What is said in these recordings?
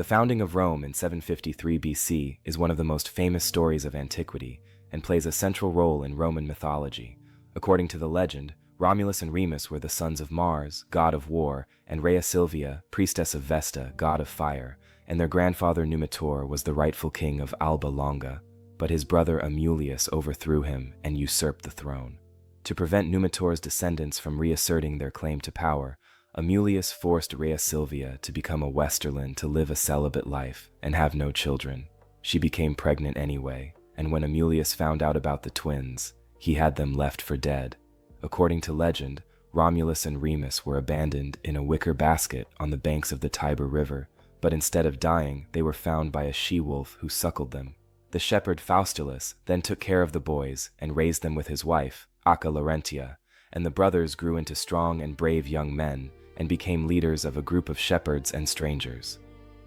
The founding of Rome in 753 BC is one of the most famous stories of antiquity and plays a central role in Roman mythology. According to the legend, Romulus and Remus were the sons of Mars, god of war, and Rhea Silvia, priestess of Vesta, god of fire, and their grandfather Numitor was the rightful king of Alba Longa, but his brother Amulius overthrew him and usurped the throne. To prevent Numitor's descendants from reasserting their claim to power, Amulius forced Rhea Silvia to become a Westerland to live a celibate life and have no children. She became pregnant anyway, and when Amulius found out about the twins, he had them left for dead. According to legend, Romulus and Remus were abandoned in a wicker basket on the banks of the Tiber River, but instead of dying, they were found by a she-wolf who suckled them. The shepherd Faustulus then took care of the boys and raised them with his wife, Acca Laurentia, and the brothers grew into strong and brave young men and became leaders of a group of shepherds and strangers.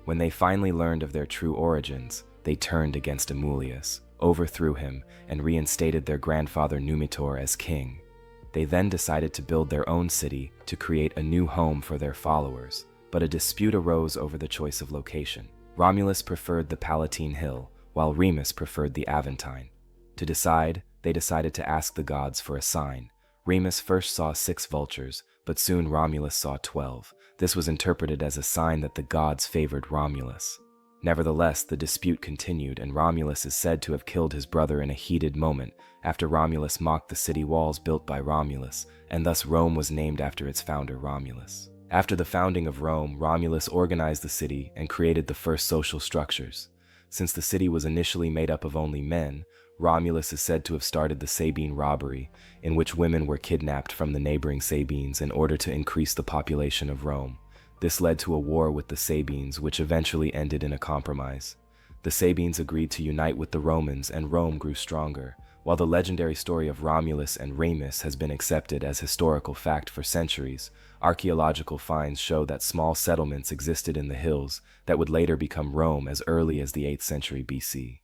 When they finally learned of their true origins, they turned against Amulius, overthrew him, and reinstated their grandfather Numitor as king. They then decided to build their own city to create a new home for their followers, but a dispute arose over the choice of location. Romulus preferred the Palatine Hill, while Remus preferred the Aventine. To decide, they decided to ask the gods for a sign. Remus first saw 6 vultures, but soon Romulus saw 12. This was interpreted as a sign that the gods favored Romulus. Nevertheless, the dispute continued, and Romulus is said to have killed his brother in a heated moment after Romulus mocked the city walls built by Romulus, and thus Rome was named after its founder Romulus. After the founding of Rome, Romulus organized the city and created the first social structures. Since the city was initially made up of only men, Romulus is said to have started the Sabine robbery, in which women were kidnapped from the neighboring Sabines in order to increase the population of Rome. This led to a war with the Sabines, which eventually ended in a compromise. The Sabines agreed to unite with the Romans, and Rome grew stronger. While the legendary story of Romulus and Remus has been accepted as historical fact for centuries, archaeological finds show that small settlements existed in the hills that would later become Rome as early as the 8th century BC.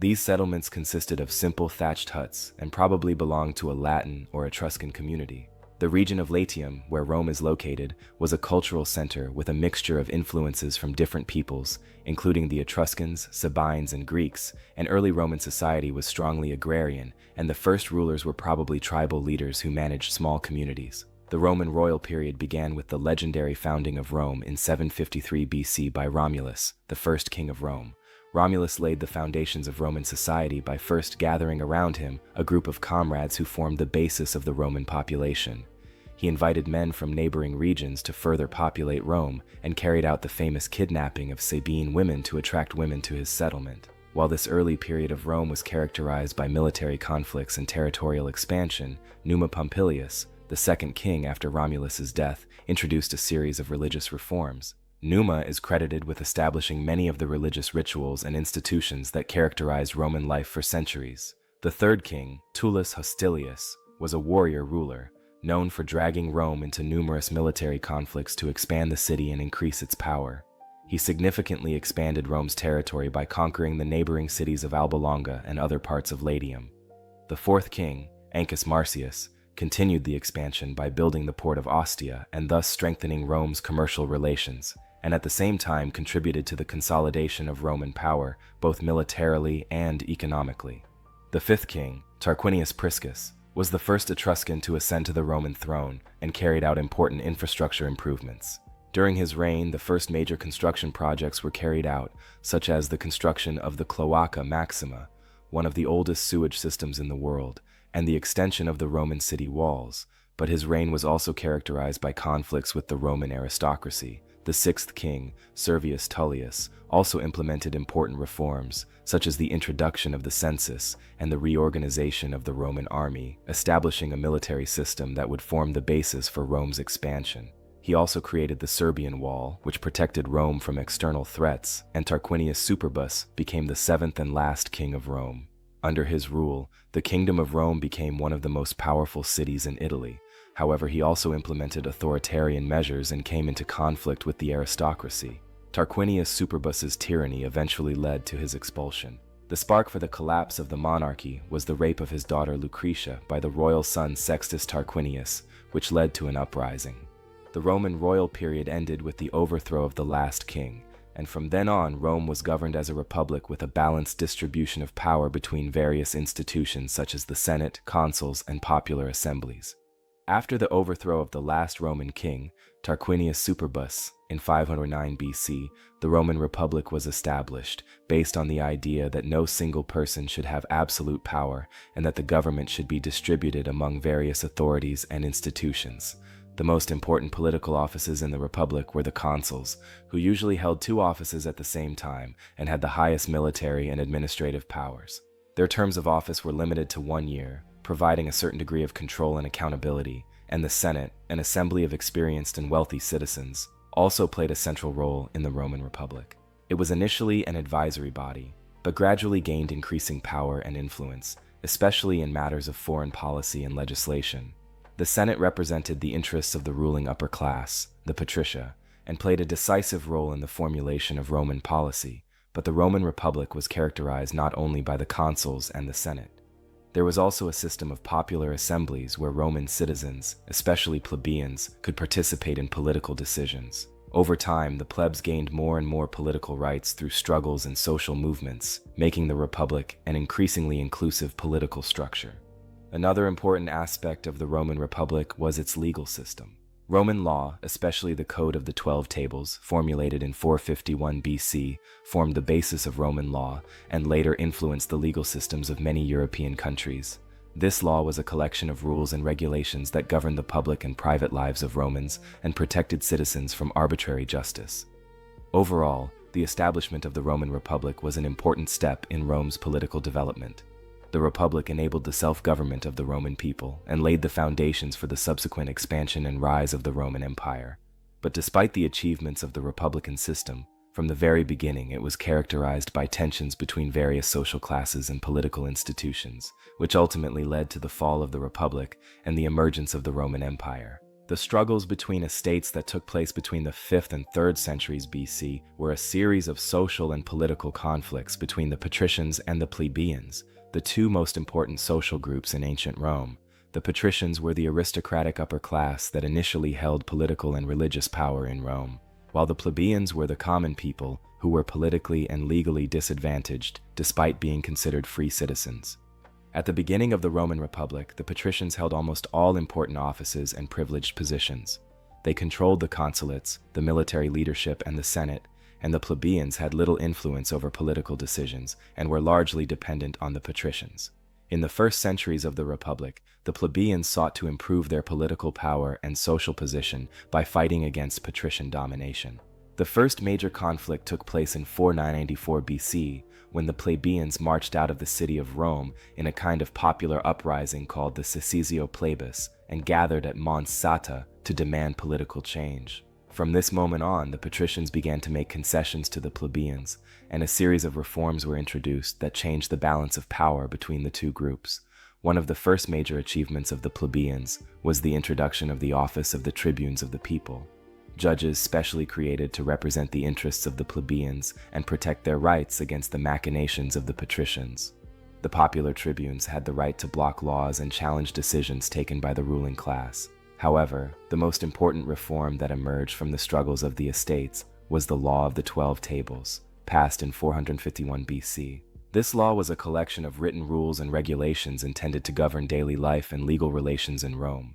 These settlements consisted of simple thatched huts and probably belonged to a Latin or Etruscan community. The region of Latium, where Rome is located, was a cultural center with a mixture of influences from different peoples, including the Etruscans, Sabines, and Greeks, and early Roman society was strongly agrarian, and the first rulers were probably tribal leaders who managed small communities. The Roman royal period began with the legendary founding of Rome in 753 BC by Romulus, the first king of Rome. Romulus laid the foundations of Roman society by first gathering around him a group of comrades who formed the basis of the Roman population. He invited men from neighboring regions to further populate Rome and carried out the famous kidnapping of Sabine women to attract women to his settlement. While this early period of Rome was characterized by military conflicts and territorial expansion, Numa Pompilius, the second king after Romulus's death, introduced a series of religious reforms. Numa is credited with establishing many of the religious rituals and institutions that characterized Roman life for centuries. The third king, Tullus Hostilius, was a warrior ruler, known for dragging Rome into numerous military conflicts to expand the city and increase its power. He significantly expanded Rome's territory by conquering the neighboring cities of Alba Longa and other parts of Latium. The fourth king, Gaius Marius, continued the expansion by building the port of Ostia and thus strengthening Rome's commercial relations, and at the same time contributed to the consolidation of Roman power, both militarily and economically. The fifth king, Tarquinius Priscus, was the first Etruscan to ascend to the Roman throne and carried out important infrastructure improvements. During his reign, the first major construction projects were carried out, such as the construction of the Cloaca Maxima, one of the oldest sewage systems in the world, and the extension of the Roman city walls. But his reign was also characterized by conflicts with the Roman aristocracy. The sixth king, Servius Tullius, also implemented important reforms, such as the introduction of the census and the reorganization of the Roman army, establishing a military system that would form the basis for Rome's expansion. He also created the Serbian Wall, which protected Rome from external threats, and Tarquinius Superbus became the seventh and last king of Rome. Under his rule, the Kingdom of Rome became one of the most powerful cities in Italy. However, he also implemented authoritarian measures and came into conflict with the aristocracy. Tarquinius Superbus's tyranny eventually led to his expulsion. The spark for the collapse of the monarchy was the rape of his daughter Lucretia by the royal son Sextus Tarquinius, which led to an uprising. The Roman royal period ended with the overthrow of the last king, and from then on Rome was governed as a republic with a balanced distribution of power between various institutions such as the Senate, consuls, and popular assemblies. After the overthrow of the last Roman king, Tarquinius Superbus, in 509 BC, the Roman Republic was established, based on the idea that no single person should have absolute power and that the government should be distributed among various authorities and institutions. The most important political offices in the Republic were the consuls, who usually held two offices at the same time and had the highest military and administrative powers. Their terms of office were limited to 1 year, providing a certain degree of control and accountability, and the Senate, an assembly of experienced and wealthy citizens, also played a central role in the Roman Republic. It was initially an advisory body, but gradually gained increasing power and influence, especially in matters of foreign policy and legislation. The Senate represented the interests of the ruling upper class, the patricia, and played a decisive role in the formulation of Roman policy, but the Roman Republic was characterized not only by the consuls and the Senate. There was also a system of popular assemblies where Roman citizens, especially plebeians, could participate in political decisions. Over time, the plebs gained more and more political rights through struggles and social movements, making the Republic an increasingly inclusive political structure. Another important aspect of the Roman Republic was its legal system. Roman law, especially the Code of the 12 Tables, formulated in 451 BC, formed the basis of Roman law and later influenced the legal systems of many European countries. This law was a collection of rules and regulations that governed the public and private lives of Romans and protected citizens from arbitrary justice. Overall, the establishment of the Roman Republic was an important step in Rome's political development. The Republic enabled the self-government of the Roman people and laid the foundations for the subsequent expansion and rise of the Roman Empire. But despite the achievements of the republican system, from the very beginning it was characterized by tensions between various social classes and political institutions, which ultimately led to the fall of the Republic and the emergence of the Roman Empire. The struggles between estates that took place between the 5th and 3rd centuries BC were a series of social and political conflicts between the patricians and the plebeians, the two most important social groups in ancient Rome. The patricians were the aristocratic upper class that initially held political and religious power in Rome, while the plebeians were the common people who were politically and legally disadvantaged despite being considered free citizens. At the beginning of the Roman Republic, the patricians held almost all important offices and privileged positions. They controlled the consulates, the military leadership, and the Senate, and the plebeians had little influence over political decisions and were largely dependent on the patricians. In the first centuries of the Republic, the plebeians sought to improve their political power and social position by fighting against patrician domination. The first major conflict took place in 494 BC, when the plebeians marched out of the city of Rome in a kind of popular uprising called the Secessio Plebis and gathered at Mons Sata to demand political change. From this moment on, the patricians began to make concessions to the plebeians, and a series of reforms were introduced that changed the balance of power between the two groups. One of the first major achievements of the plebeians was the introduction of the office of the tribunes of the people, judges specially created to represent the interests of the plebeians and protect their rights against the machinations of the patricians. The popular tribunes had the right to block laws and challenge decisions taken by the ruling class. However, the most important reform that emerged from the struggles of the estates was the Law of the 12 Tables, passed in 451 BC. This law was a collection of written rules and regulations intended to govern daily life and legal relations in Rome.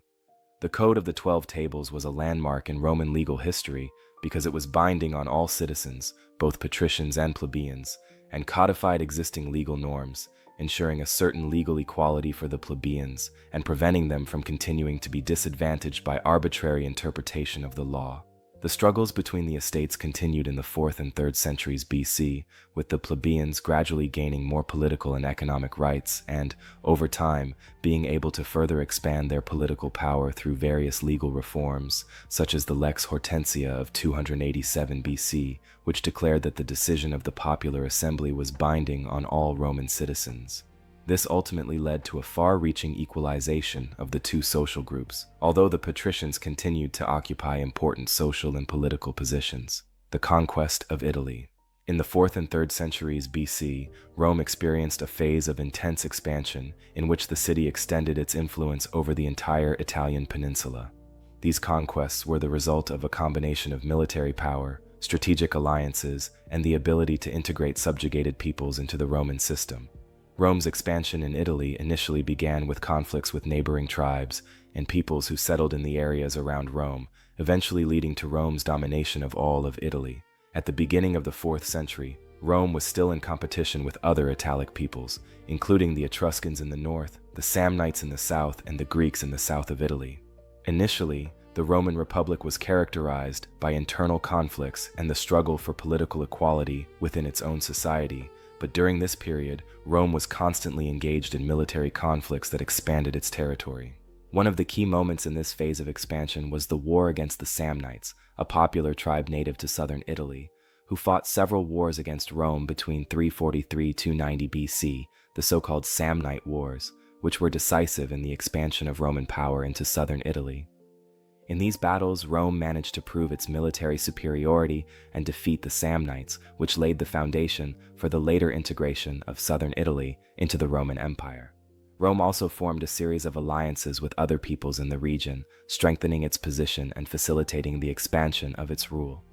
The Code of the 12 Tables was a landmark in Roman legal history because it was binding on all citizens, both patricians and plebeians, and codified existing legal norms, ensuring a certain legal equality for the plebeians and preventing them from continuing to be disadvantaged by arbitrary interpretation of the law. The struggles between the estates continued in the 4th and 3rd centuries BC, with the plebeians gradually gaining more political and economic rights and, over time, being able to further expand their political power through various legal reforms, such as the Lex Hortensia of 287 BC, which declared that the decision of the popular assembly was binding on all Roman citizens. This ultimately led to a far-reaching equalization of the two social groups, although the patricians continued to occupy important social and political positions. The conquest of Italy. In the 4th and 3rd centuries BC, Rome experienced a phase of intense expansion in which the city extended its influence over the entire Italian peninsula. These conquests were the result of a combination of military power, strategic alliances, and the ability to integrate subjugated peoples into the Roman system. Rome's expansion in Italy initially began with conflicts with neighboring tribes and peoples who settled in the areas around Rome, eventually leading to Rome's domination of all of Italy. At the beginning of the 4th century, Rome was still in competition with other Italic peoples, including the Etruscans in the north, the Samnites in the south, and the Greeks in the south of Italy. Initially, the Roman Republic was characterized by internal conflicts and the struggle for political equality within its own society, but during this period, Rome was constantly engaged in military conflicts that expanded its territory. One of the key moments in this phase of expansion was the war against the Samnites, a popular tribe native to southern Italy, who fought several wars against Rome between 343–290 BC, the so-called Samnite Wars, which were decisive in the expansion of Roman power into southern Italy. In these battles, Rome managed to prove its military superiority and defeat the Samnites, which laid the foundation for the later integration of southern Italy into the Roman Empire. Rome also formed a series of alliances with other peoples in the region, strengthening its position and facilitating the expansion of its rule.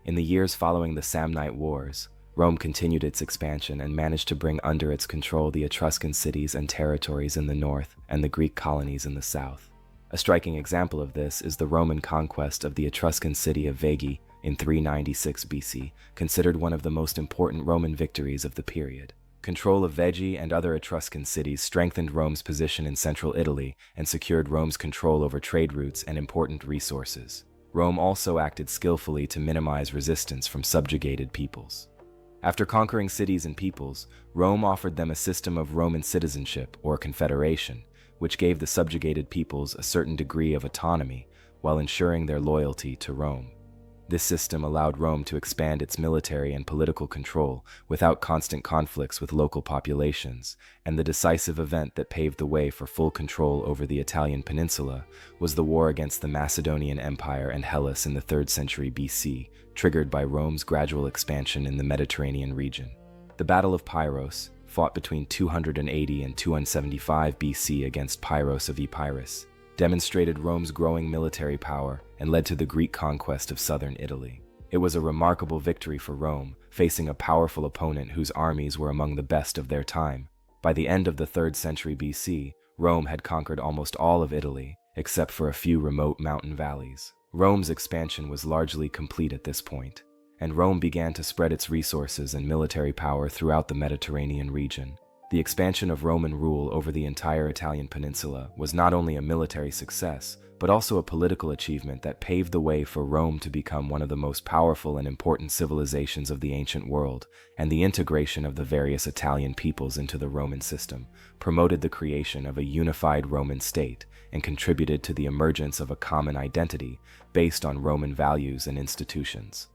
In the years following the Samnite Wars, Rome continued its expansion and managed to bring under its control the Etruscan cities and territories in the north and the Greek colonies in the south. A striking example of this is the Roman conquest of the Etruscan city of Veii in 396 BC, considered one of the most important Roman victories of the period. Control of Veii and other Etruscan cities strengthened Rome's position in central Italy and secured Rome's control over trade routes and important resources. Rome also acted skillfully to minimize resistance from subjugated peoples. After conquering cities and peoples, Rome offered them a system of Roman citizenship, or confederation, which gave the subjugated peoples a certain degree of autonomy while ensuring their loyalty to Rome. This system allowed Rome to expand its military and political control without constant conflicts with local populations, and the decisive event that paved the way for full control over the Italian peninsula was the war against the Macedonian Empire and Hellas in the 3rd century BC, triggered by Rome's gradual expansion in the Mediterranean region. The Battle of Pyros, fought between 280 and 275 BC against Pyrrhos of Epirus, demonstrated Rome's growing military power and led to the Greek conquest of southern Italy. It was a remarkable victory for Rome, facing a powerful opponent whose armies were among the best of their time. By the end of the 3rd century BC, Rome had conquered almost all of Italy, except for a few remote mountain valleys. Rome's expansion was largely complete at this point, and Rome began to spread its resources and military power throughout the Mediterranean region. The expansion of Roman rule over the entire Italian peninsula was not only a military success, but also a political achievement that paved the way for Rome to become one of the most powerful and important civilizations of the ancient world, and the integration of the various Italian peoples into the Roman system promoted the creation of a unified Roman state and contributed to the emergence of a common identity based on Roman values and institutions.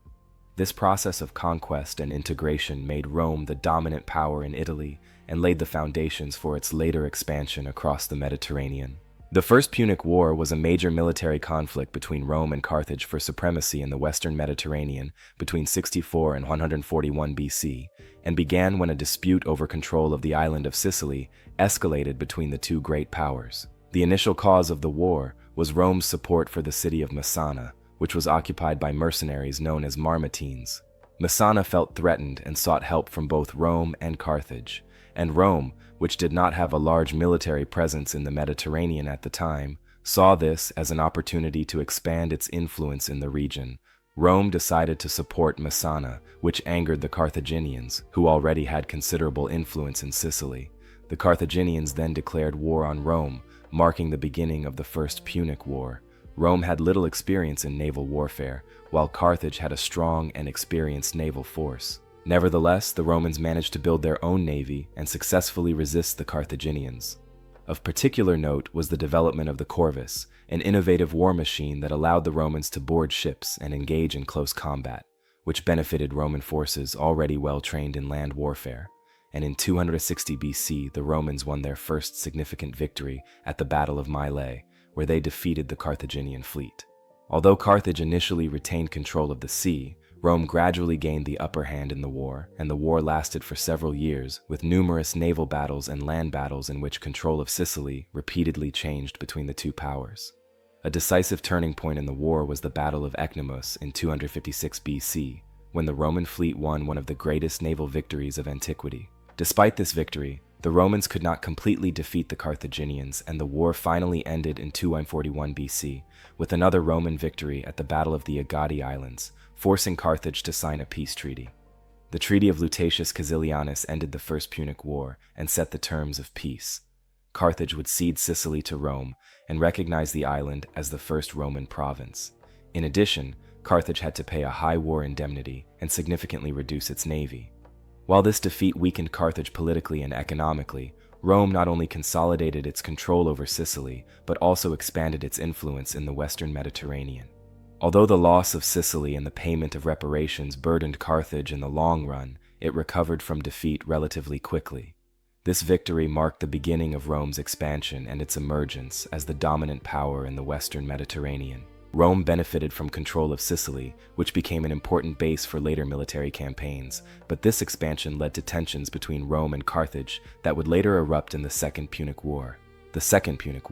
This process of conquest and integration made Rome the dominant power in Italy and laid the foundations for its later expansion across the Mediterranean. The First Punic War was a major military conflict between Rome and Carthage for supremacy in the western Mediterranean between 64 and 141 BC, and began when a dispute over control of the island of Sicily escalated between the two great powers. The initial cause of the war was Rome's support for the city of Messana, which was occupied by mercenaries known as Mamertines. Messana felt threatened and sought help from both Rome and Carthage, and Rome, which did not have a large military presence in the Mediterranean at the time, saw this as an opportunity to expand its influence in the region. Rome decided to support Messana, which angered the Carthaginians, who already had considerable influence in Sicily. The Carthaginians then declared war on Rome, marking the beginning of the First Punic War. Rome had little experience in naval warfare, while Carthage had a strong and experienced naval force. Nevertheless, the Romans managed to build their own navy and successfully resist the Carthaginians. Of particular note was the development of the corvus, an innovative war machine that allowed the Romans to board ships and engage in close combat, which benefited Roman forces already well trained in land warfare. And in 260 BC, the Romans won their first significant victory at the Battle of Mylae, where they defeated the Carthaginian fleet. Although Carthage initially retained control of the sea, Rome gradually gained the upper hand in the war, and the war lasted for several years, with numerous naval battles and land battles in which control of Sicily repeatedly changed between the two powers. A decisive turning point in the war was the Battle of Ecnomus in 256 BC, when the Roman fleet won one of the greatest naval victories of antiquity. Despite this victory, the Romans could not completely defeat the Carthaginians, and the war finally ended in 241 BC, with another Roman victory at the Battle of the Agadi Islands, forcing Carthage to sign a peace treaty. The Treaty of Lutatius Casilianus ended the First Punic War and set the terms of peace. Carthage would cede Sicily to Rome and recognize the island as the first Roman province. In addition, Carthage had to pay a high war indemnity and significantly reduce its navy. While this defeat weakened Carthage politically and economically, Rome not only consolidated its control over Sicily, but also expanded its influence in the western Mediterranean. Although the loss of Sicily and the payment of reparations burdened Carthage in the long run, it recovered from defeat relatively quickly. This victory marked the beginning of Rome's expansion and its emergence as the dominant power in the western Mediterranean. Rome benefited from control of Sicily, which became an important base for later military campaigns, but this expansion led to tensions between Rome and Carthage that would later erupt in the Second Punic War. The Second Punic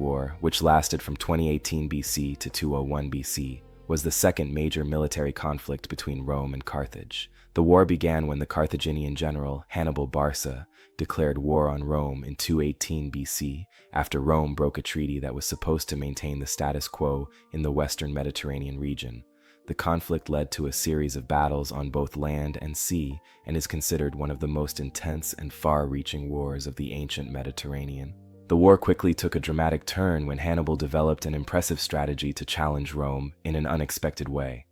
War, which lasted from 2018 BC to 201 BC, was the second major military conflict between Rome and Carthage. The war began when the Carthaginian general Hannibal Barca declared war on Rome in 218 BC after Rome broke a treaty that was supposed to maintain the status quo in the western Mediterranean region. The conflict led to a series of battles on both land and sea and is considered one of the most intense and far-reaching wars of the ancient Mediterranean. The war quickly took a dramatic turn when Hannibal developed an impressive strategy to challenge Rome in an unexpected way.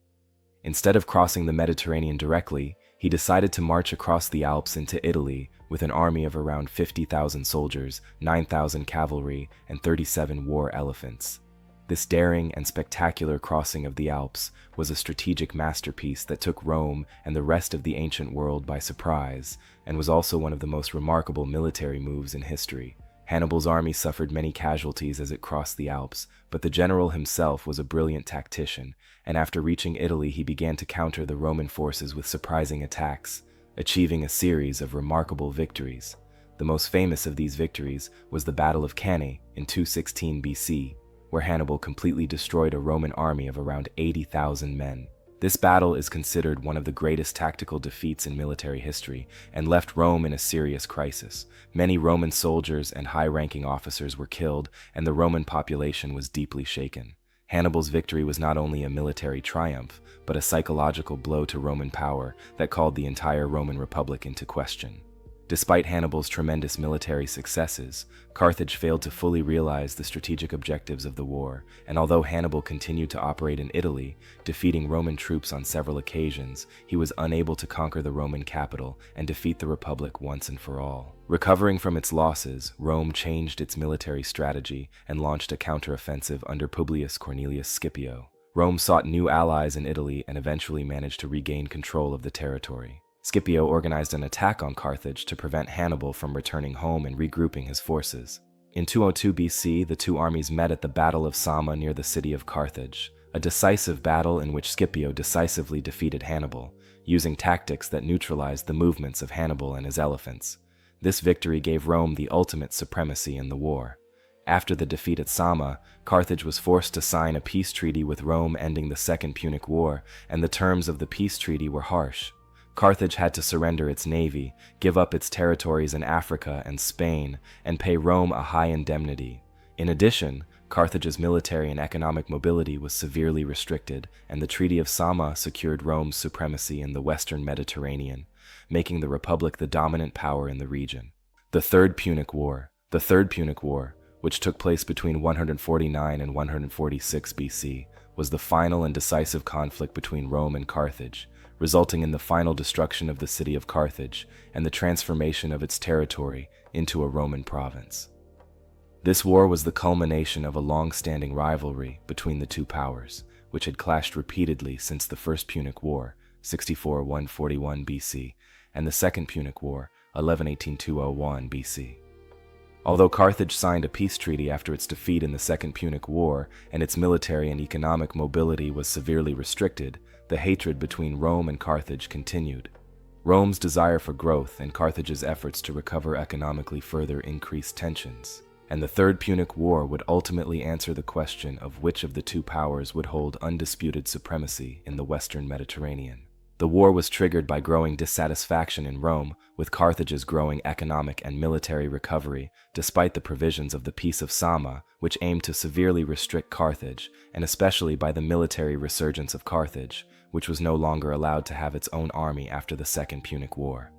Instead of crossing the Mediterranean directly, he decided to march across the Alps into Italy with an army of around 50,000 soldiers, 9,000 cavalry, and 37 war elephants. This daring and spectacular crossing of the Alps was a strategic masterpiece that took Rome and the rest of the ancient world by surprise, and was also one of the most remarkable military moves in history. Hannibal's army suffered many casualties as it crossed the Alps, but the general himself was a brilliant tactician, and after reaching Italy he began to counter the Roman forces with surprising attacks, achieving a series of remarkable victories. The most famous of these victories was the Battle of Cannae in 216 BC, where Hannibal completely destroyed a Roman army of around 80,000 men. This battle is considered one of the greatest tactical defeats in military history and left Rome in a serious crisis. Many Roman soldiers and high-ranking officers were killed, and the Roman population was deeply shaken. Hannibal's victory was not only a military triumph, but a psychological blow to Roman power that called the entire Roman Republic into question. Despite Hannibal's tremendous military successes, Carthage failed to fully realize the strategic objectives of the war, and although Hannibal continued to operate in Italy, defeating Roman troops on several occasions, he was unable to conquer the Roman capital and defeat the Republic once and for all. Recovering from its losses, Rome changed its military strategy and launched a counteroffensive under Publius Cornelius Scipio. Rome sought new allies in Italy and eventually managed to regain control of the territory. Scipio organized an attack on Carthage to prevent Hannibal from returning home and regrouping his forces. In 202 BC, the two armies met at the Battle of Zama near the city of Carthage, a decisive battle in which Scipio decisively defeated Hannibal, using tactics that neutralized the movements of Hannibal and his elephants. This victory gave Rome the ultimate supremacy in the war. After the defeat at Zama, Carthage was forced to sign a peace treaty with Rome, ending the Second Punic War, and the terms of the peace treaty were harsh. Carthage had to surrender its navy, give up its territories in Africa and Spain, and pay Rome a high indemnity. In addition, Carthage's military and economic mobility was severely restricted, and the Treaty of Zama secured Rome's supremacy in the western Mediterranean, making the Republic the dominant power in the region. The Third Punic War, which took place between 149 and 146 BC, was the final and decisive conflict between Rome and Carthage, resulting in the final destruction of the city of Carthage and the transformation of its territory into a Roman province. This war was the culmination of a long-standing rivalry between the two powers, which had clashed repeatedly since the First Punic War, 64-141 BC, and the Second Punic War, 1118-201 BC. Although Carthage signed a peace treaty after its defeat in the Second Punic War and its military and economic mobility was severely restricted, the hatred between Rome and Carthage continued. Rome's desire for growth and Carthage's efforts to recover economically further increased tensions. and the Third Punic War would ultimately answer the question of which of the two powers would hold undisputed supremacy in the Western Mediterranean. The war was triggered by growing dissatisfaction in Rome, with Carthage's growing economic and military recovery, despite the provisions of the Peace of Sama, which aimed to severely restrict Carthage, and especially by the military resurgence of Carthage, which was no longer allowed to have its own army after the Second Punic War.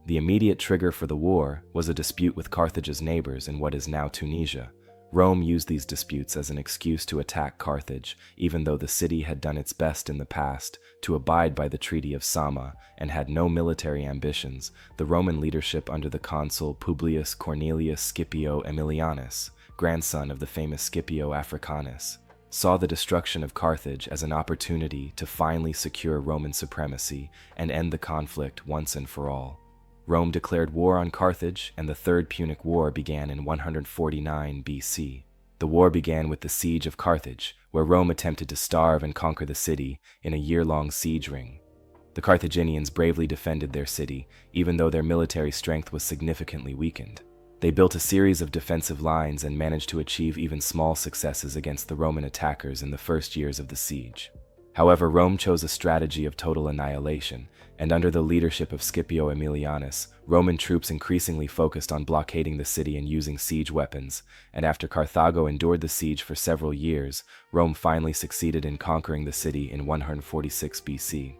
The immediate trigger for the war was a dispute with Carthage's neighbors in what is now Tunisia. Rome used these disputes as an excuse to attack Carthage, even though the city had done its best in the past to abide by the Treaty of Sama and had no military ambitions. The Roman leadership under the consul Publius Cornelius Scipio Aemilianus, grandson of the famous Scipio Africanus, saw the destruction of Carthage as an opportunity to finally secure Roman supremacy and end the conflict once and for all. Rome declared war on Carthage, and the Third Punic War began in 149 BC. The war began with the siege of Carthage, where Rome attempted to starve and conquer the city in a year-long siege ring. The Carthaginians bravely defended their city, even though their military strength was significantly weakened. They built a series of defensive lines and managed to achieve even small successes against the Roman attackers in the first years of the siege. However, Rome chose a strategy of total annihilation, and under the leadership of Scipio Aemilianus, Roman troops increasingly focused on blockading the city and using siege weapons, and after Carthago endured the siege for several years, Rome finally succeeded in conquering the city in 146 BC.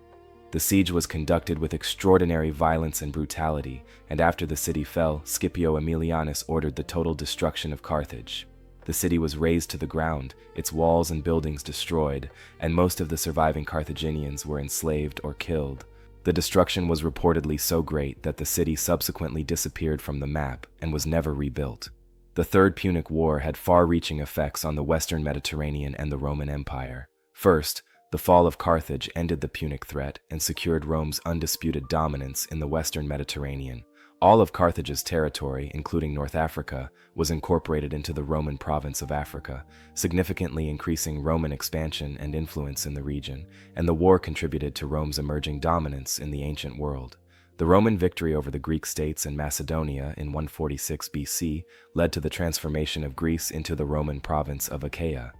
The siege was conducted with extraordinary violence and brutality, and after the city fell, Scipio Aemilianus ordered the total destruction of Carthage. The city was razed to the ground, its walls and buildings destroyed, and most of the surviving Carthaginians were enslaved or killed. The destruction was reportedly so great that the city subsequently disappeared from the map and was never rebuilt. The Third Punic War had far-reaching effects on the Western Mediterranean and the Roman Empire. First, the fall of Carthage ended the Punic threat and secured Rome's undisputed dominance in the Western Mediterranean. All of Carthage's territory, including North Africa, was incorporated into the Roman province of Africa, significantly increasing Roman expansion and influence in the region, and the war contributed to Rome's emerging dominance in the ancient world. The Roman victory over the Greek states in Macedonia in 146 BC led to the transformation of Greece into the Roman province of Achaia.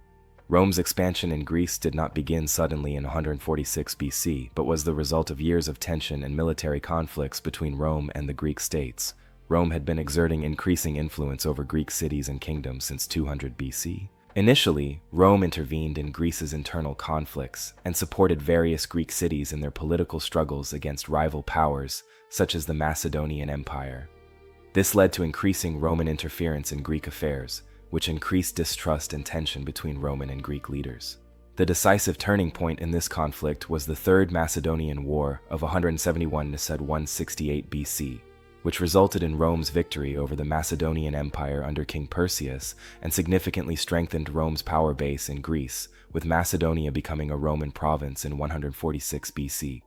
Rome's expansion in Greece did not begin suddenly in 146 BC, but was the result of years of tension and military conflicts between Rome and the Greek states. Rome had been exerting increasing influence over Greek cities and kingdoms since 200 BC. Initially, Rome intervened in Greece's internal conflicts and supported various Greek cities in their political struggles against rival powers, such as the Macedonian Empire. This led to increasing Roman interference in Greek affairs, which increased distrust and tension between Roman and Greek leaders. The decisive turning point in this conflict was the Third Macedonian War of 171–168 BC, which resulted in Rome's victory over the Macedonian Empire under King Perseus and significantly strengthened Rome's power base in Greece, with Macedonia becoming a Roman province in 146 BC.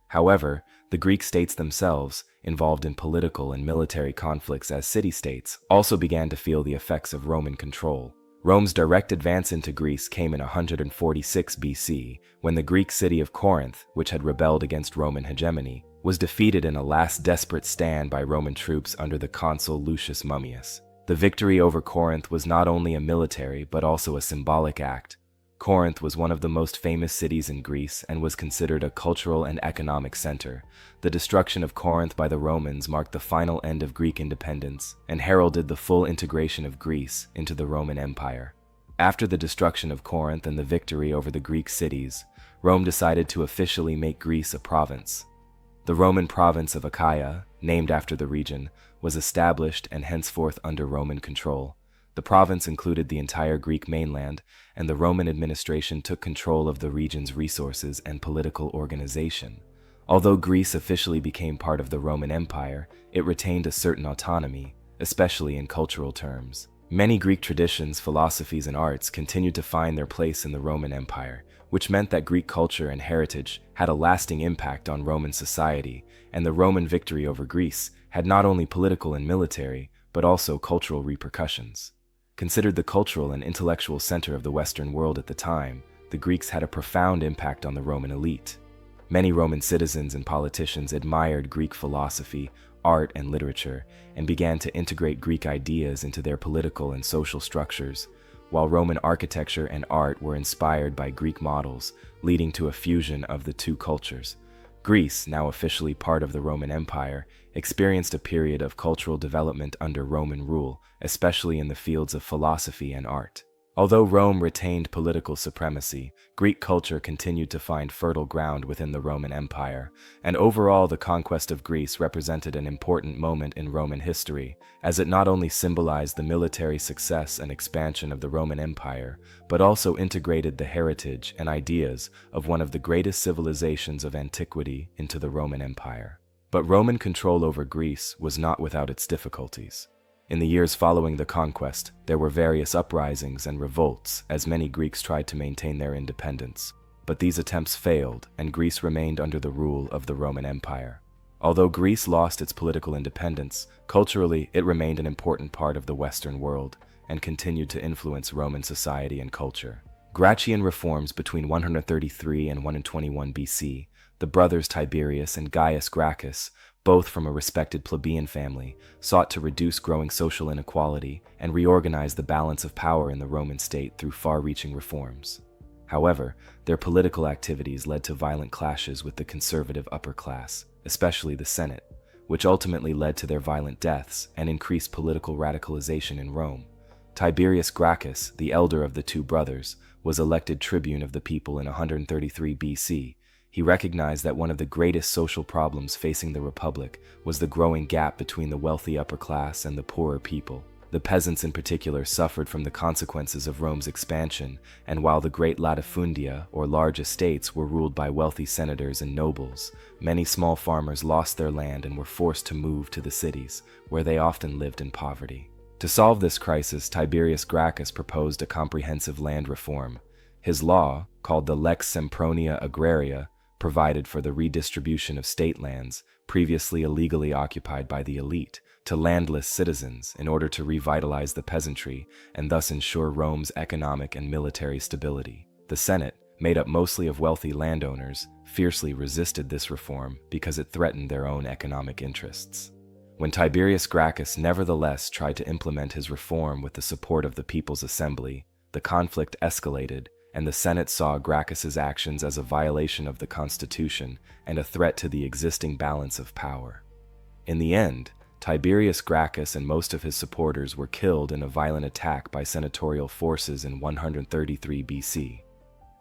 However, the Greek states themselves, involved in political and military conflicts as city-states, also began to feel the effects of Roman control. Rome's direct advance into Greece came in 146 BC, when the Greek city of Corinth, which had rebelled against Roman hegemony, was defeated in a last desperate stand by Roman troops under the consul Lucius Mummius. The victory over Corinth was not only a military but also a symbolic act. Corinth was one of the most famous cities in Greece and was considered a cultural and economic center. The destruction of Corinth by the Romans marked the final end of Greek independence and heralded the full integration of Greece into the Roman Empire. After the destruction of Corinth and the victory over the Greek cities, Rome decided to officially make Greece a province. The Roman province of Achaia, named after the region, was established and henceforth under Roman control. The province included the entire Greek mainland, and the Roman administration took control of the region's resources and political organization. Although Greece officially became part of the Roman Empire, it retained a certain autonomy, especially in cultural terms. Many Greek traditions, philosophies, and arts continued to find their place in the Roman Empire, which meant that Greek culture and heritage had a lasting impact on Roman society, and the Roman victory over Greece had not only political and military, but also cultural repercussions. Considered the cultural and intellectual center of the Western world at the time, the Greeks had a profound impact on the Roman elite. Many Roman citizens and politicians admired Greek philosophy, art, and literature, and began to integrate Greek ideas into their political and social structures, while Roman architecture and art were inspired by Greek models, leading to a fusion of the two cultures. Greece, now officially part of the Roman Empire, experienced a period of cultural development under Roman rule, especially in the fields of philosophy and art. Although Rome retained political supremacy, Greek culture continued to find fertile ground within the Roman Empire, and overall the conquest of Greece represented an important moment in Roman history, as it not only symbolized the military success and expansion of the Roman Empire, but also integrated the heritage and ideas of one of the greatest civilizations of antiquity into the Roman Empire. But Roman control over Greece was not without its difficulties. In the years following the conquest, there were various uprisings and revolts as many Greeks tried to maintain their independence, but these attempts failed and Greece remained under the rule of the Roman Empire. Although Greece lost its political independence, culturally it remained an important part of the Western world and continued to influence Roman society and culture. Gracchian reforms between 133 and 121 BC, the brothers Tiberius and Gaius Gracchus, both from a respected plebeian family, sought to reduce growing social inequality and reorganize the balance of power in the Roman state through far-reaching reforms. However, their political activities led to violent clashes with the conservative upper class, especially the Senate, which ultimately led to their violent deaths and increased political radicalization in Rome. Tiberius Gracchus, the elder of the two brothers, was elected tribune of the people in 133 BC. He recognized that one of the greatest social problems facing the Republic was the growing gap between the wealthy upper class and the poorer people. The peasants in particular suffered from the consequences of Rome's expansion, and while the great latifundia, or large estates, were ruled by wealthy senators and nobles, many small farmers lost their land and were forced to move to the cities, where they often lived in poverty. To solve this crisis, Tiberius Gracchus proposed a comprehensive land reform. His law, called the Lex Sempronia Agraria, provided for the redistribution of state lands, previously illegally occupied by the elite, to landless citizens in order to revitalize the peasantry and thus ensure Rome's economic and military stability. The Senate, made up mostly of wealthy landowners, fiercely resisted this reform because it threatened their own economic interests. When Tiberius Gracchus nevertheless tried to implement his reform with the support of the People's Assembly, the conflict escalated, and the Senate saw Gracchus's actions as a violation of the Constitution and a threat to the existing balance of power. In the end, Tiberius Gracchus and most of his supporters were killed in a violent attack by senatorial forces in 133 BC.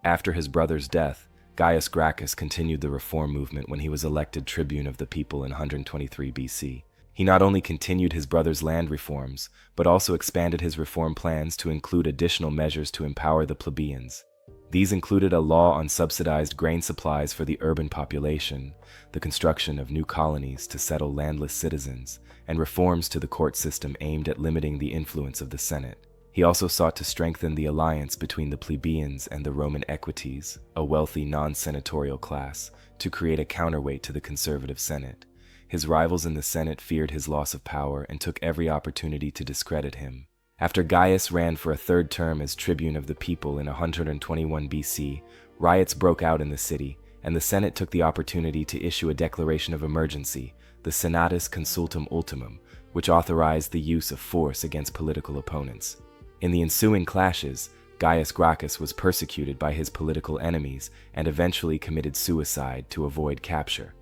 After his brother's death, Gaius Gracchus continued the reform movement when he was elected tribune of the people in 123 BC. He not only continued his brother's land reforms, but also expanded his reform plans to include additional measures to empower the plebeians. These included a law on subsidized grain supplies for the urban population, the construction of new colonies to settle landless citizens, and reforms to the court system aimed at limiting the influence of the Senate. He also sought to strengthen the alliance between the plebeians and the Roman equites, a wealthy non-senatorial class, to create a counterweight to the conservative Senate. His rivals in the Senate feared his loss of power and took every opportunity to discredit him. After Gaius ran for a third term as tribune of the people in 121 BC, riots broke out in the city, and the Senate took the opportunity to issue a declaration of emergency, the Senatus Consultum Ultimum, which authorized the use of force against political opponents. In the ensuing clashes, Gaius Gracchus was persecuted by his political enemies and eventually committed suicide to avoid capture.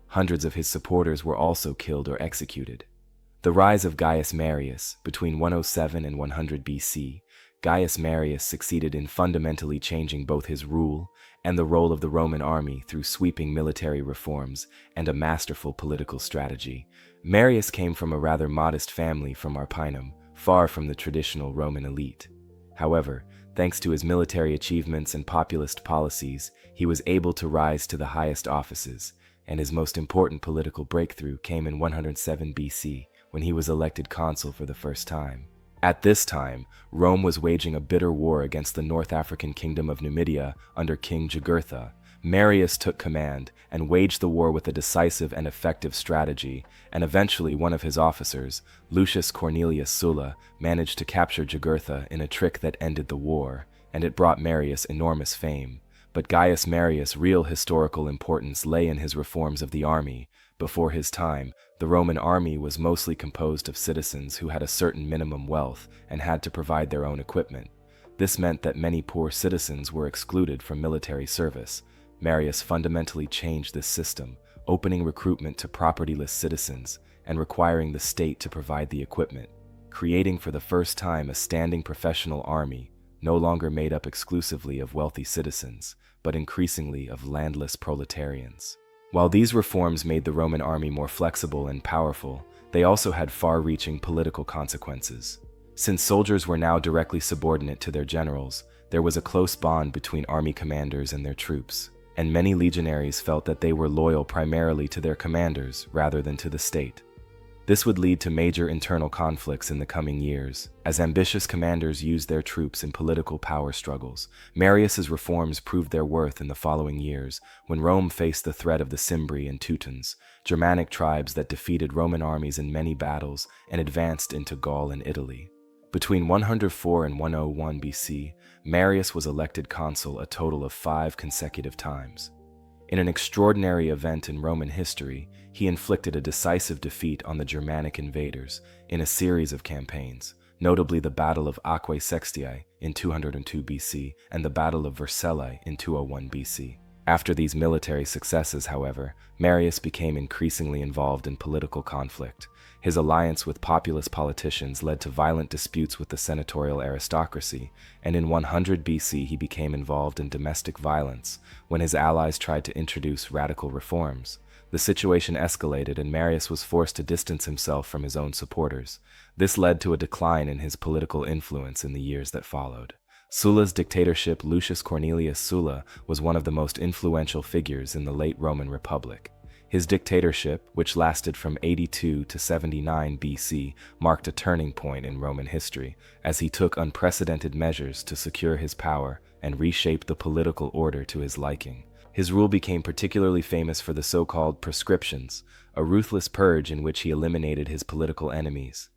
Hundreds of his supporters were also killed or executed. The rise of Gaius Marius, between 107 and 100 BC, Gaius Marius succeeded in fundamentally changing both his rule and the role of the Roman army through sweeping military reforms and a masterful political strategy. Marius came from a rather modest family from Arpinum, far from the traditional Roman elite. However, thanks to his military achievements and populist policies, he was able to rise to the highest offices, and his most important political breakthrough came in 107 BC, when he was elected consul for the first time. At this time, Rome was waging a bitter war against the North African kingdom of Numidia under King Jugurtha. Marius took command and waged the war with a decisive and effective strategy, and eventually one of his officers, Lucius Cornelius Sulla, managed to capture Jugurtha in a trick that ended the war, and it brought Marius enormous fame. But Gaius Marius' real historical importance lay in his reforms of the army. Before his time, the Roman army was mostly composed of citizens who had a certain minimum wealth and had to provide their own equipment. This meant that many poor citizens were excluded from military service. Marius fundamentally changed this system, opening recruitment to propertyless citizens and requiring the state to provide the equipment, creating for the first time a standing professional army, no longer made up exclusively of wealthy citizens, but increasingly of landless proletarians. While these reforms made the Roman army more flexible and powerful, they also had far-reaching political consequences. Since soldiers were now directly subordinate to their generals, there was a close bond between army commanders and their troops, and many legionaries felt that they were loyal primarily to their commanders rather than to the state. This would lead to major internal conflicts in the coming years, as ambitious commanders used their troops in political power struggles. Marius's reforms proved their worth in the following years, when Rome faced the threat of the Cimbri and Teutons, Germanic tribes that defeated Roman armies in many battles and advanced into Gaul and Italy. Between 104 and 101 BC, Marius was elected consul a total of 5 consecutive times. In an extraordinary event in Roman history, he inflicted a decisive defeat on the Germanic invaders in a series of campaigns, notably the Battle of Aquae Sextiae in 202 BC and the Battle of Vercellae in 201 BC. After these military successes, however, Marius became increasingly involved in political conflict. His alliance with populist politicians led to violent disputes with the senatorial aristocracy, and in 100 BC he became involved in domestic violence when his allies tried to introduce radical reforms. The situation escalated and Marius was forced to distance himself from his own supporters. This led to a decline in his political influence in the years that followed. Sulla's dictatorship, Lucius Cornelius Sulla, was one of the most influential figures in the late Roman Republic. His dictatorship, which lasted from 82 to 79 BC, marked a turning point in Roman history, as he took unprecedented measures to secure his power and reshape the political order to his liking. His rule became particularly famous for the so-called proscriptions, a ruthless purge in which he eliminated his political enemies.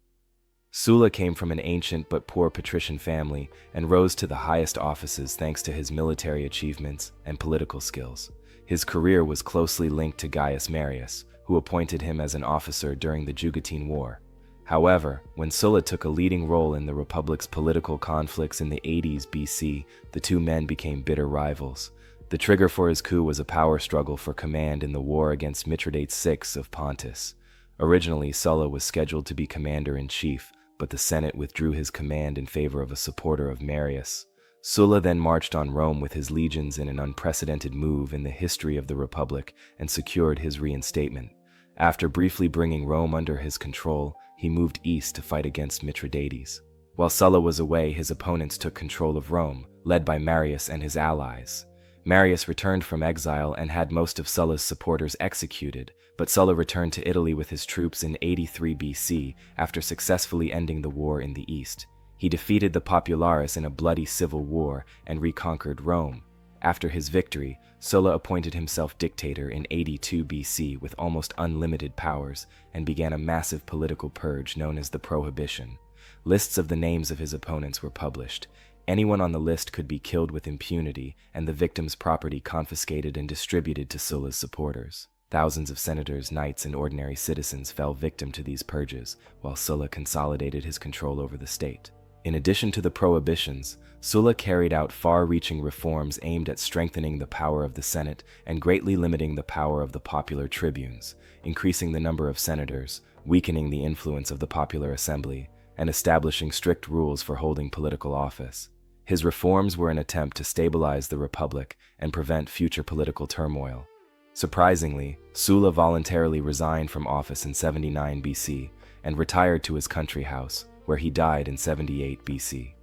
Sulla came from an ancient but poor patrician family and rose to the highest offices thanks to his military achievements and political skills. His career was closely linked to Gaius Marius, who appointed him as an officer during the Jugotin War. However, when Sulla took a leading role in the Republic's political conflicts in the 80s BC, the two men became bitter rivals. The trigger for his coup was a power struggle for command in the war against Mithridates VI of Pontus. Originally, Sulla was scheduled to be commander-in-chief, but the Senate withdrew his command in favor of a supporter of Marius. Sulla then marched on Rome with his legions in an unprecedented move in the history of the Republic and secured his reinstatement. After briefly bringing Rome under his control, he moved east to fight against Mithridates. While Sulla was away, his opponents took control of Rome, led by Marius and his allies. Marius returned from exile and had most of Sulla's supporters executed, but Sulla returned to Italy with his troops in 83 BC after successfully ending the war in the east. He defeated the Populares in a bloody civil war and reconquered Rome. After his victory, Sulla appointed himself dictator in 82 BC with almost unlimited powers and began a massive political purge known as the Prohibition. Lists of the names of his opponents were published. Anyone on the list could be killed with impunity and the victim's property confiscated and distributed to Sulla's supporters. Thousands of senators, knights, and ordinary citizens fell victim to these purges, while Sulla consolidated his control over the state. In addition to the prohibitions, Sulla carried out far-reaching reforms aimed at strengthening the power of the Senate and greatly limiting the power of the popular tribunes, increasing the number of senators, weakening the influence of the popular assembly, and establishing strict rules for holding political office. His reforms were an attempt to stabilize the Republic and prevent future political turmoil. Surprisingly, Sulla voluntarily resigned from office in 79 BC and retired to his country house, where he died in 78 BC.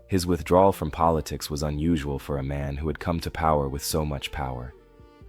His withdrawal from politics was unusual for a man who had come to power with so much power.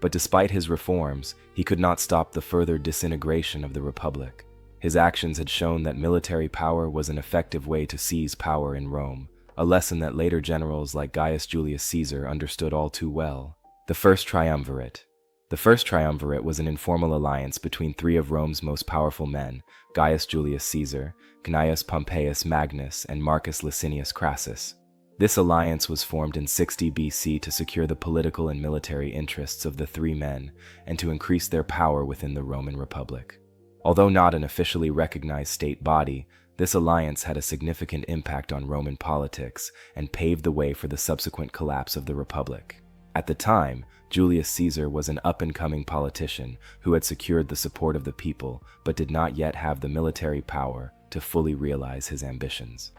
But despite his reforms, he could not stop the further disintegration of the Republic. His actions had shown that military power was an effective way to seize power in Rome, a lesson that later generals like Gaius Julius Caesar understood all too well. The First Triumvirate. The First Triumvirate was an informal alliance between three of Rome's most powerful men, Gaius Julius Caesar, Cnaeus Pompeius Magnus, and Marcus Licinius Crassus. This alliance was formed in 60 BC to secure the political and military interests of the three men and to increase their power within the Roman Republic. Although not an officially recognized state body, this alliance had a significant impact on Roman politics and paved the way for the subsequent collapse of the Republic. At the time, Julius Caesar was an up-and-coming politician who had secured the support of the people but did not yet have the military power to fully realize his ambitions.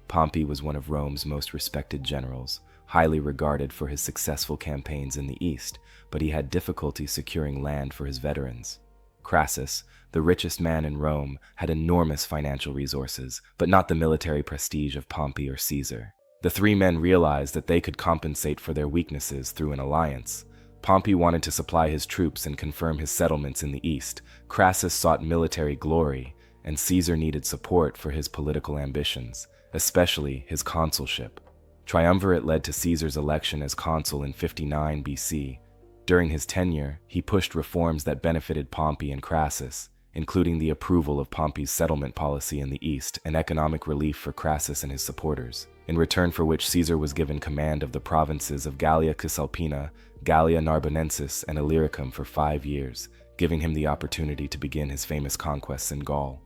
Pompey was one of Rome's most respected generals, highly regarded for his successful campaigns in the East, but he had difficulty securing land for his veterans. Crassus, the richest man in Rome, had enormous financial resources, but not the military prestige of Pompey or Caesar. The three men realized that they could compensate for their weaknesses through an alliance. Pompey wanted to supply his troops and confirm his settlements in the East. Crassus sought military glory, and Caesar needed support for his political ambitions, especially his consulship. Triumvirate led to Caesar's election as consul in 59 BC. During his tenure, he pushed reforms that benefited Pompey and Crassus, including the approval of Pompey's settlement policy in the East and economic relief for Crassus and his supporters, in return for which Caesar was given command of the provinces of Gallia Cisalpina, Gallia Narbonensis, and Illyricum for 5 years, giving him the opportunity to begin his famous conquests in Gaul.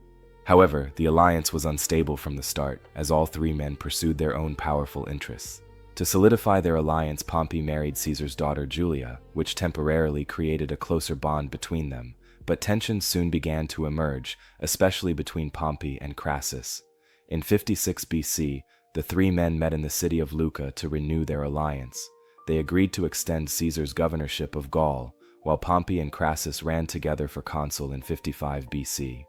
However, the alliance was unstable from the start, as all three men pursued their own powerful interests. To solidify their alliance, Pompey married Caesar's daughter Julia, which temporarily created a closer bond between them, but tensions soon began to emerge, especially between Pompey and Crassus. In 56 BC, the three men met in the city of Lucca to renew their alliance. They agreed to extend Caesar's governorship of Gaul, while Pompey and Crassus ran together for consul in 55 BC.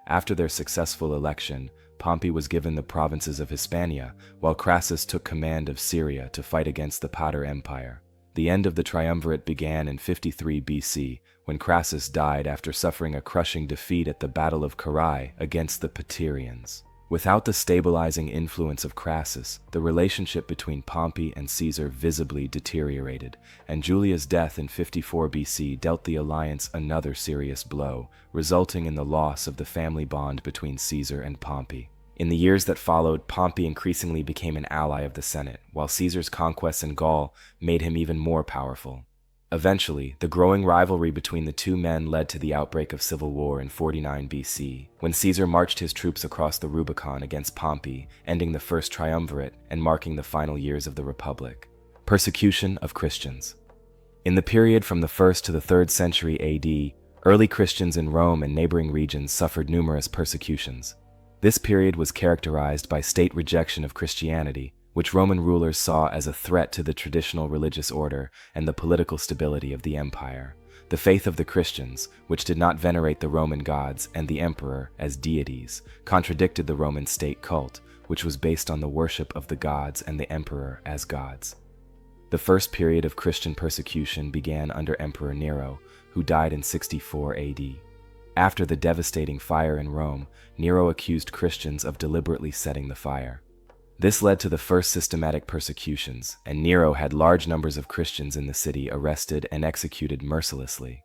After their successful election, Pompey was given the provinces of Hispania, while Crassus took command of Syria to fight against the Tatar Empire. The end of the Triumvirate began in 53 BC, when Crassus died after suffering a crushing defeat at the Battle of Carrhae against the Patricians. Without the stabilizing influence of Crassus, the relationship between Pompey and Caesar visibly deteriorated, and Julia's death in 54 BC dealt the alliance another serious blow, resulting in the loss of the family bond between Caesar and Pompey. In the years that followed, Pompey increasingly became an ally of the Senate, while Caesar's conquests in Gaul made him even more powerful. Eventually, the growing rivalry between the two men led to the outbreak of civil war in 49 BC, when Caesar marched his troops across the Rubicon against Pompey, ending the First Triumvirate and marking the final years of the Republic. Persecution of Christians. In the period from the 1st to the 3rd century AD, early Christians in Rome and neighboring regions suffered numerous persecutions. This period was characterized by state rejection of Christianity, which Roman rulers saw as a threat to the traditional religious order and the political stability of the empire. The faith of the Christians, which did not venerate the Roman gods and the emperor as deities, contradicted the Roman state cult, which was based on the worship of the gods and the emperor as gods. The first period of Christian persecution began under Emperor Nero, who died in 64 AD. After the devastating fire in Rome, Nero accused Christians of deliberately setting the fire. This led to the first systematic persecutions, and Nero had large numbers of Christians in the city arrested and executed mercilessly.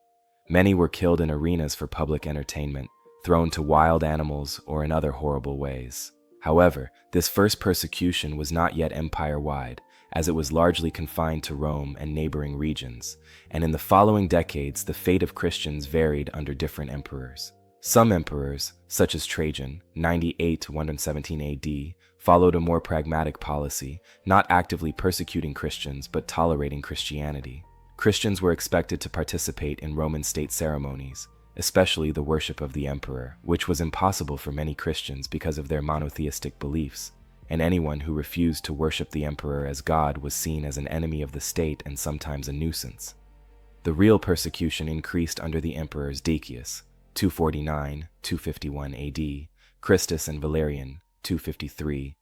Many were killed in arenas for public entertainment, thrown to wild animals, or in other horrible ways. However, this first persecution was not yet empire-wide, as it was largely confined to Rome and neighboring regions, and in the following decades the fate of Christians varied under different emperors. Some emperors, such as Trajan, 98 to 117 AD, followed a more pragmatic policy, not actively persecuting Christians but tolerating Christianity. Christians were expected to participate in Roman state ceremonies, especially the worship of the emperor, which was impossible for many Christians because of their monotheistic beliefs, and anyone who refused to worship the emperor as God was seen as an enemy of the state and sometimes a nuisance. The real persecution increased under the emperors Decius, 249-251 AD, Christus and Valerian, 253-260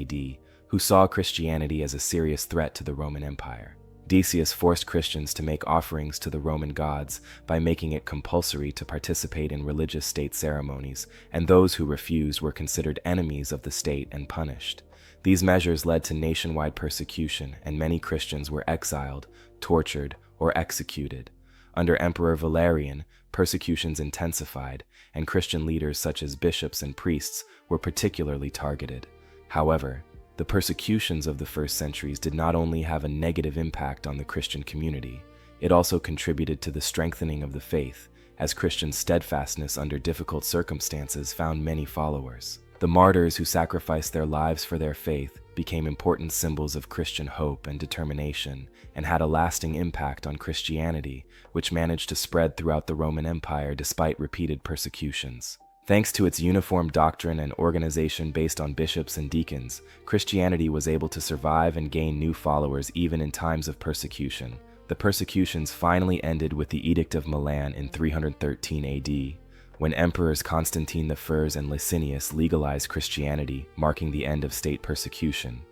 AD, who saw Christianity as a serious threat to the Roman Empire. Decius forced Christians to make offerings to the Roman gods by making it compulsory to participate in religious state ceremonies, and those who refused were considered enemies of the state and punished. These measures led to nationwide persecution, and many Christians were exiled, tortured, or executed. Under Emperor Valerian, persecutions intensified, and Christian leaders such as bishops and priests were particularly targeted. However, The persecutions of the first centuries did not only have a negative impact on the Christian community, it also contributed to the strengthening of the faith, as Christian steadfastness under difficult circumstances found many followers. The martyrs who sacrificed their lives for their faith became important symbols of Christian hope and determination, and had a lasting impact on Christianity, which managed to spread throughout the Roman Empire despite repeated persecutions. Thanks to its uniform doctrine and organization based on bishops and deacons, Christianity was able to survive and gain new followers even in times of persecution. The persecutions finally ended with the Edict of Milan in 313 AD, when emperors Constantine I and Licinius legalized Christianity, marking the end of state persecution.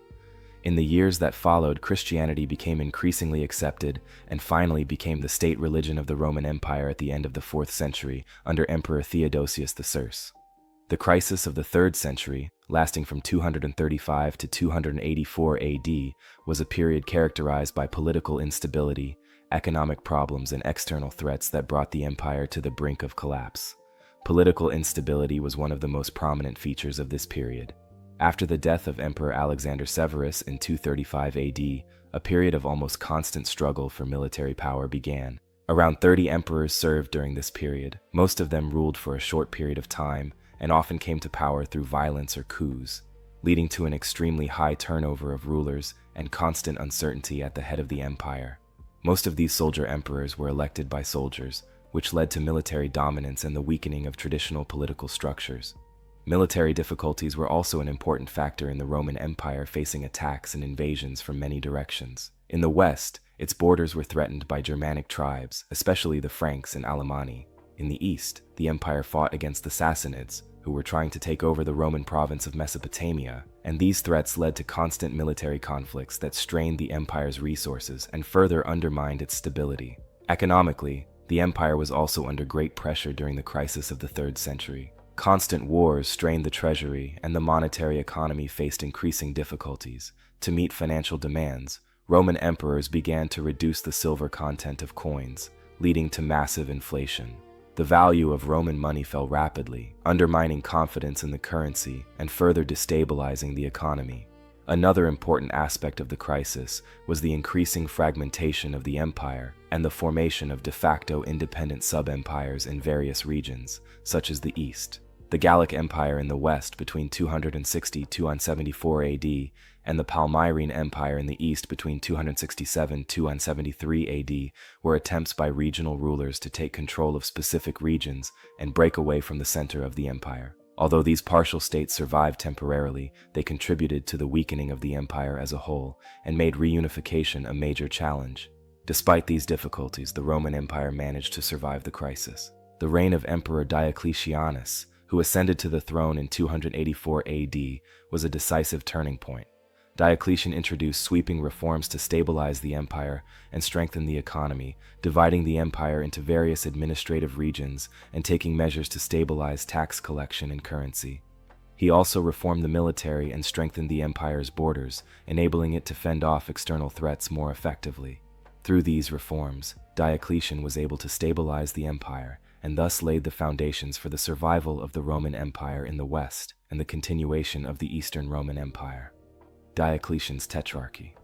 In the years that followed, Christianity became increasingly accepted and finally became the state religion of the Roman Empire at the end of the 4th century under Emperor Theodosius I. The crisis of the 3rd century, lasting from 235 to 284 AD, was a period characterized by political instability, economic problems, and external threats that brought the empire to the brink of collapse. Political instability was one of the most prominent features of this period. After the death of Emperor Alexander Severus in 235 AD, a period of almost constant struggle for military power began. Around 30 emperors served during this period. Most of them ruled for a short period of time and often came to power through violence or coups, leading to an extremely high turnover of rulers and constant uncertainty at the head of the empire. Most of these soldier emperors were elected by soldiers, which led to military dominance and the weakening of traditional political structures. Military difficulties were also an important factor in the Roman Empire, facing attacks and invasions from many directions. In the west, its borders were threatened by Germanic tribes, especially the Franks and Alemanni. In the east, the empire fought against the Sassanids, who were trying to take over the Roman province of Mesopotamia, and these threats led to constant military conflicts that strained the empire's resources and further undermined its stability. Economically, the empire was also under great pressure during the crisis of the 3rd century. Constant wars strained the treasury, and the monetary economy faced increasing difficulties. To meet financial demands, Roman emperors began to reduce the silver content of coins, leading to massive inflation. The value of Roman money fell rapidly, undermining confidence in the currency and further destabilizing the economy. Another important aspect of the crisis was the increasing fragmentation of the empire and the formation of de facto independent sub-empires in various regions, such as the East. The Gallic Empire in the West between 260–274 AD, and the Palmyrene Empire in the East between 267–273 AD were attempts by regional rulers to take control of specific regions and break away from the center of the empire. Although these partial states survived temporarily, they contributed to the weakening of the empire as a whole and made reunification a major challenge. Despite these difficulties, the Roman Empire managed to survive the crisis. The reign of Emperor Diocletianus, who ascended to the throne in 284 AD, was a decisive turning point. Diocletian introduced sweeping reforms to stabilize the empire and strengthen the economy, dividing the empire into various administrative regions and taking measures to stabilize tax collection and currency. He also reformed the military and strengthened the empire's borders, enabling it to fend off external threats more effectively. Through these reforms, Diocletian was able to stabilize the empire and thus laid the foundations for the survival of the Roman Empire in the West and the continuation of the Eastern Roman Empire. Diocletian's tetrarchy.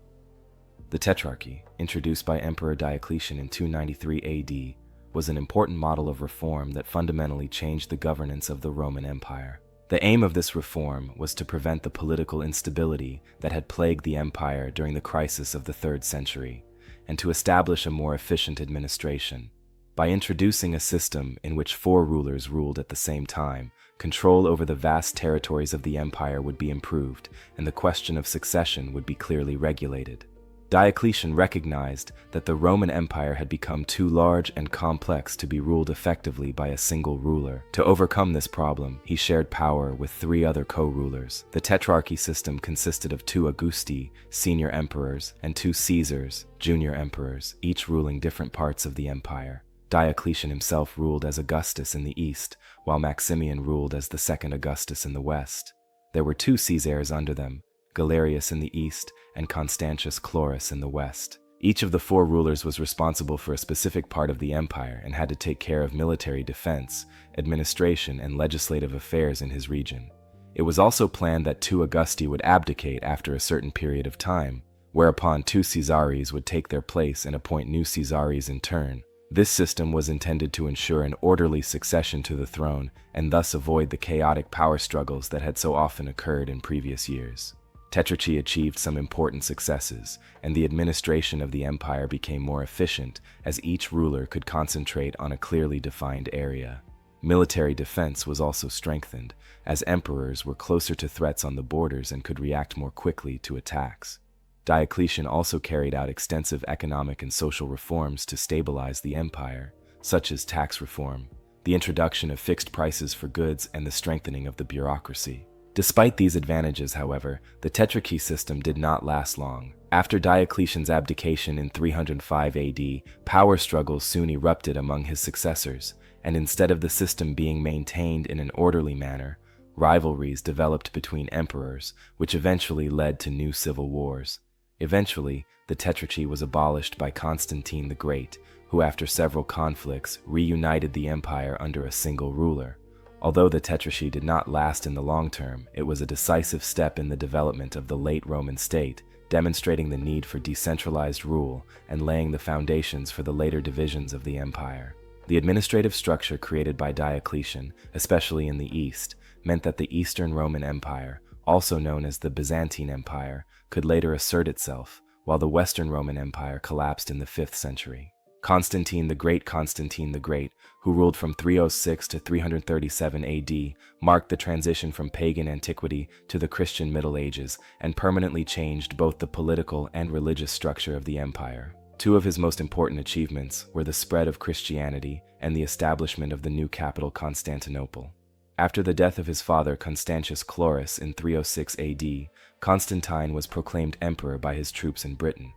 The tetrarchy, introduced by Emperor Diocletian in 293 AD, was an important model of reform that fundamentally changed the governance of the Roman Empire. The aim of this reform was to prevent the political instability that had plagued the empire during the crisis of the 3rd century, and to establish a more efficient administration. By introducing a system in which 4 rulers ruled at the same time, control over the vast territories of the empire would be improved, and the question of succession would be clearly regulated. Diocletian recognized that the Roman Empire had become too large and complex to be ruled effectively by a single ruler. To overcome this problem, he shared power with 3 other co-rulers. The tetrarchy system consisted of 2 Augusti, senior emperors, and 2 Caesars, junior emperors, each ruling different parts of the empire. Diocletian himself ruled as Augustus in the east, while Maximian ruled as the 2nd Augustus in the west. There were 2 Caesars under them, Galerius in the east and Constantius Chlorus in the west. Each of the 4 rulers was responsible for a specific part of the empire and had to take care of military defense, administration, and legislative affairs in his region. It was also planned that 2 Augusti would abdicate after a certain period of time, whereupon 2 Caesares would take their place and appoint new Caesares in turn. This system was intended to ensure an orderly succession to the throne and thus avoid the chaotic power struggles that had so often occurred in previous years. Tetrarchy achieved some important successes, and the administration of the empire became more efficient as each ruler could concentrate on a clearly defined area. Military defense was also strengthened, as emperors were closer to threats on the borders and could react more quickly to attacks. Diocletian also carried out extensive economic and social reforms to stabilize the empire, such as tax reform, the introduction of fixed prices for goods, and the strengthening of the bureaucracy. Despite these advantages, however, the tetrarchy system did not last long. After Diocletian's abdication in 305 AD, power struggles soon erupted among his successors, and instead of the system being maintained in an orderly manner, rivalries developed between emperors, which eventually led to new civil wars. Eventually, the tetrarchy was abolished by Constantine the Great, who after several conflicts reunited the empire under a single ruler. Although the tetrarchy did not last in the long term, it was a decisive step in the development of the late Roman state, demonstrating the need for decentralized rule and laying the foundations for the later divisions of the empire. The administrative structure created by Diocletian, especially in the East, meant that the Eastern Roman Empire, also known as the Byzantine Empire, could later assert itself, while the Western Roman Empire collapsed in the 5th century. Constantine the Great, who ruled from 306 to 337 AD, marked the transition from pagan antiquity to the Christian Middle Ages and permanently changed both the political and religious structure of the empire. Two of his most important achievements were the spread of Christianity and the establishment of the new capital Constantinople. After the death of his father Constantius Chlorus in 306 AD, Constantine was proclaimed emperor by his troops in Britain.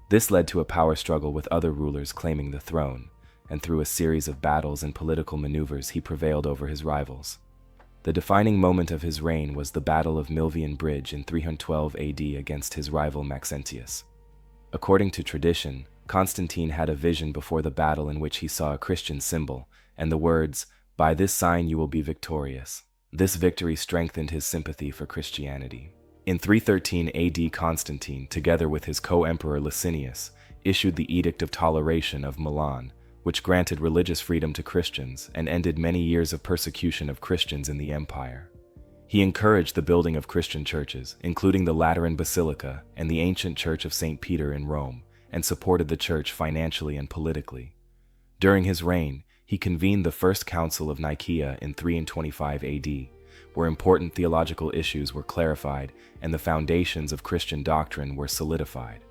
This led to a power struggle with other rulers claiming the throne, and through a series of battles and political maneuvers he prevailed over his rivals. The defining moment of his reign was the Battle of Milvian Bridge in 312 AD against his rival Maxentius. According to tradition, Constantine had a vision before the battle in which he saw a Christian symbol, and the words, "By this sign you will be victorious." This victory strengthened his sympathy for Christianity. In 313 AD, Constantine, together with his co-emperor Licinius, issued the Edict of Toleration of Milan, which granted religious freedom to Christians and ended many years of persecution of Christians in the empire. He encouraged the building of Christian churches, including the Lateran Basilica and the ancient Church of St. Peter in Rome, and supported the church financially and politically. During his reign, he convened the First Council of Nicaea in 325 AD, where important theological issues were clarified and the foundations of Christian doctrine were solidified.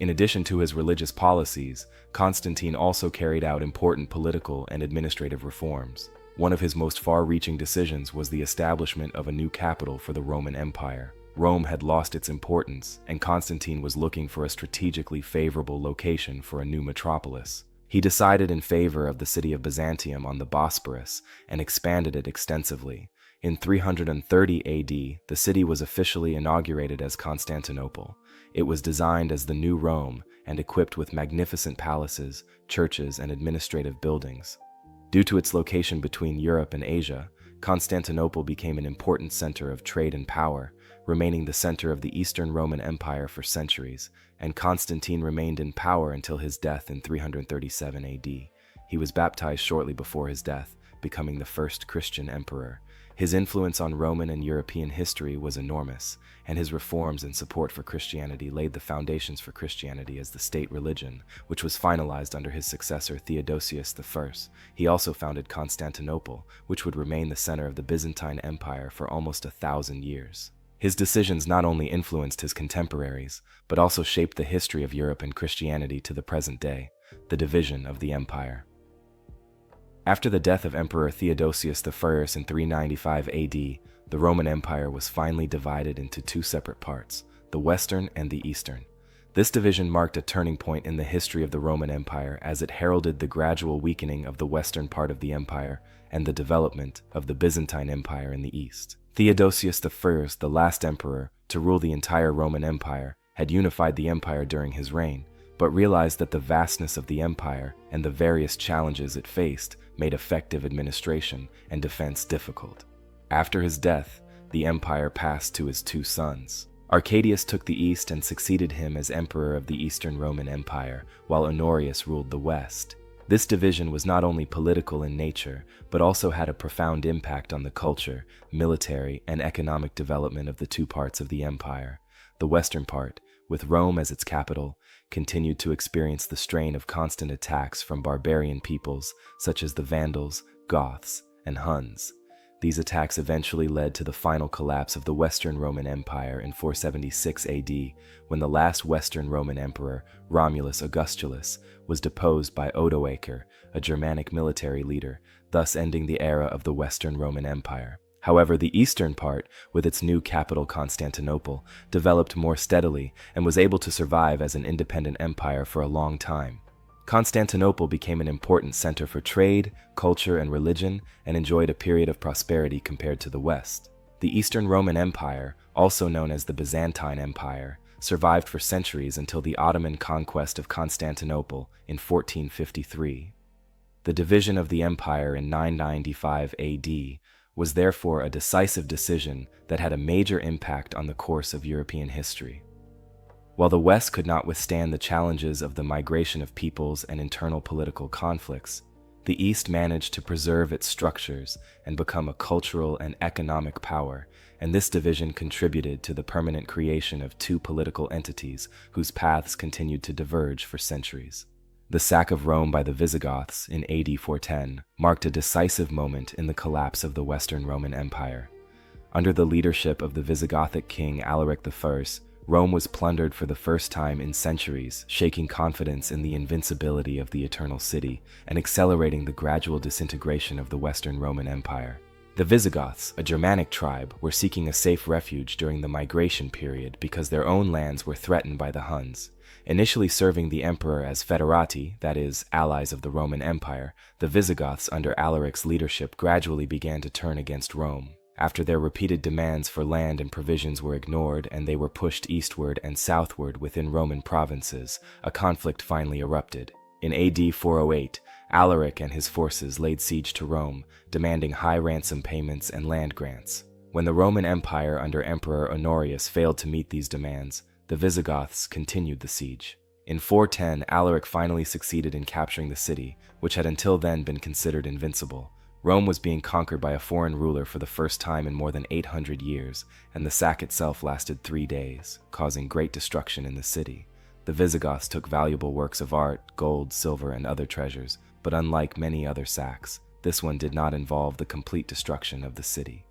In addition to his religious policies, Constantine also carried out important political and administrative reforms. One of his most far-reaching decisions was the establishment of a new capital for the Roman Empire. Rome had lost its importance, and Constantine was looking for a strategically favorable location for a new metropolis. He decided in favor of the city of Byzantium on the Bosporus and expanded it extensively. In 330 AD, the city was officially inaugurated as Constantinople. It was designed as the new Rome and equipped with magnificent palaces, churches, and administrative buildings. Due to its location between Europe and Asia, Constantinople became an important center of trade and power, remaining the center of the Eastern Roman Empire for centuries, and Constantine remained in power until his death in 337 AD. He was baptized shortly before his death, becoming the first Christian emperor. His influence on Roman and European history was enormous, and his reforms and support for Christianity laid the foundations for Christianity as the state religion, which was finalized under his successor Theodosius I. He also founded Constantinople, which would remain the center of the Byzantine Empire for almost 1,000 years. His decisions not only influenced his contemporaries, but also shaped the history of Europe and Christianity to the present day, the division of the empire. After the death of Emperor Theodosius I in 395 AD, the Roman Empire was finally divided into two separate parts, the Western and the Eastern. This division marked a turning point in the history of the Roman Empire as it heralded the gradual weakening of the western part of the empire and the development of the Byzantine Empire in the East. Theodosius I, the last emperor to rule the entire Roman Empire, had unified the empire during his reign, but realized that the vastness of the empire and the various challenges it faced made effective administration and defense difficult. After his death, the empire passed to his two sons. Arcadius took the east and succeeded him as emperor of the Eastern Roman Empire, while Honorius ruled the west. This division was not only political in nature, but also had a profound impact on the culture, military, and economic development of the two parts of the empire. The western part, with Rome as its capital, continued to experience the strain of constant attacks from barbarian peoples such as the Vandals, Goths, and Huns. These attacks eventually led to the final collapse of the Western Roman Empire in 476 AD, when the last Western Roman emperor, Romulus Augustulus, was deposed by Odoacer, a Germanic military leader, thus ending the era of the Western Roman Empire. However, the eastern part, with its new capital Constantinople, developed more steadily and was able to survive as an independent empire for a long time. Constantinople became an important center for trade, culture, and religion, and enjoyed a period of prosperity compared to the West. The Eastern Roman Empire, also known as the Byzantine Empire, survived for centuries until the Ottoman conquest of Constantinople in 1453. The division of the empire in 995 AD was therefore a decisive decision that had a major impact on the course of European history. While the West could not withstand the challenges of the migration of peoples and internal political conflicts, the East managed to preserve its structures and become a cultural and economic power, and this division contributed to the permanent creation of two political entities whose paths continued to diverge for centuries. The sack of Rome by the Visigoths in AD 410 marked a decisive moment in the collapse of the Western Roman Empire. Under the leadership of the Visigothic king Alaric I, Rome was plundered for the first time in centuries, shaking confidence in the invincibility of the Eternal City and accelerating the gradual disintegration of the Western Roman Empire. The Visigoths, a Germanic tribe, were seeking a safe refuge during the migration period because their own lands were threatened by the Huns. Initially serving the emperor as foederati, that is, allies of the Roman Empire, the Visigoths under Alaric's leadership gradually began to turn against Rome. After their repeated demands for land and provisions were ignored and they were pushed eastward and southward within Roman provinces, a conflict finally erupted. In AD 408, Alaric and his forces laid siege to Rome, demanding high ransom payments and land grants. When the Roman Empire under Emperor Honorius failed to meet these demands, the Visigoths continued the siege. In 410, Alaric finally succeeded in capturing the city, which had until then been considered invincible. Rome was being conquered by a foreign ruler for the first time in more than 800 years, and the sack itself lasted 3 days, causing great destruction in the city. The Visigoths took valuable works of art, gold, silver, and other treasures, but unlike many other sacks, this one did not involve the complete destruction of the city.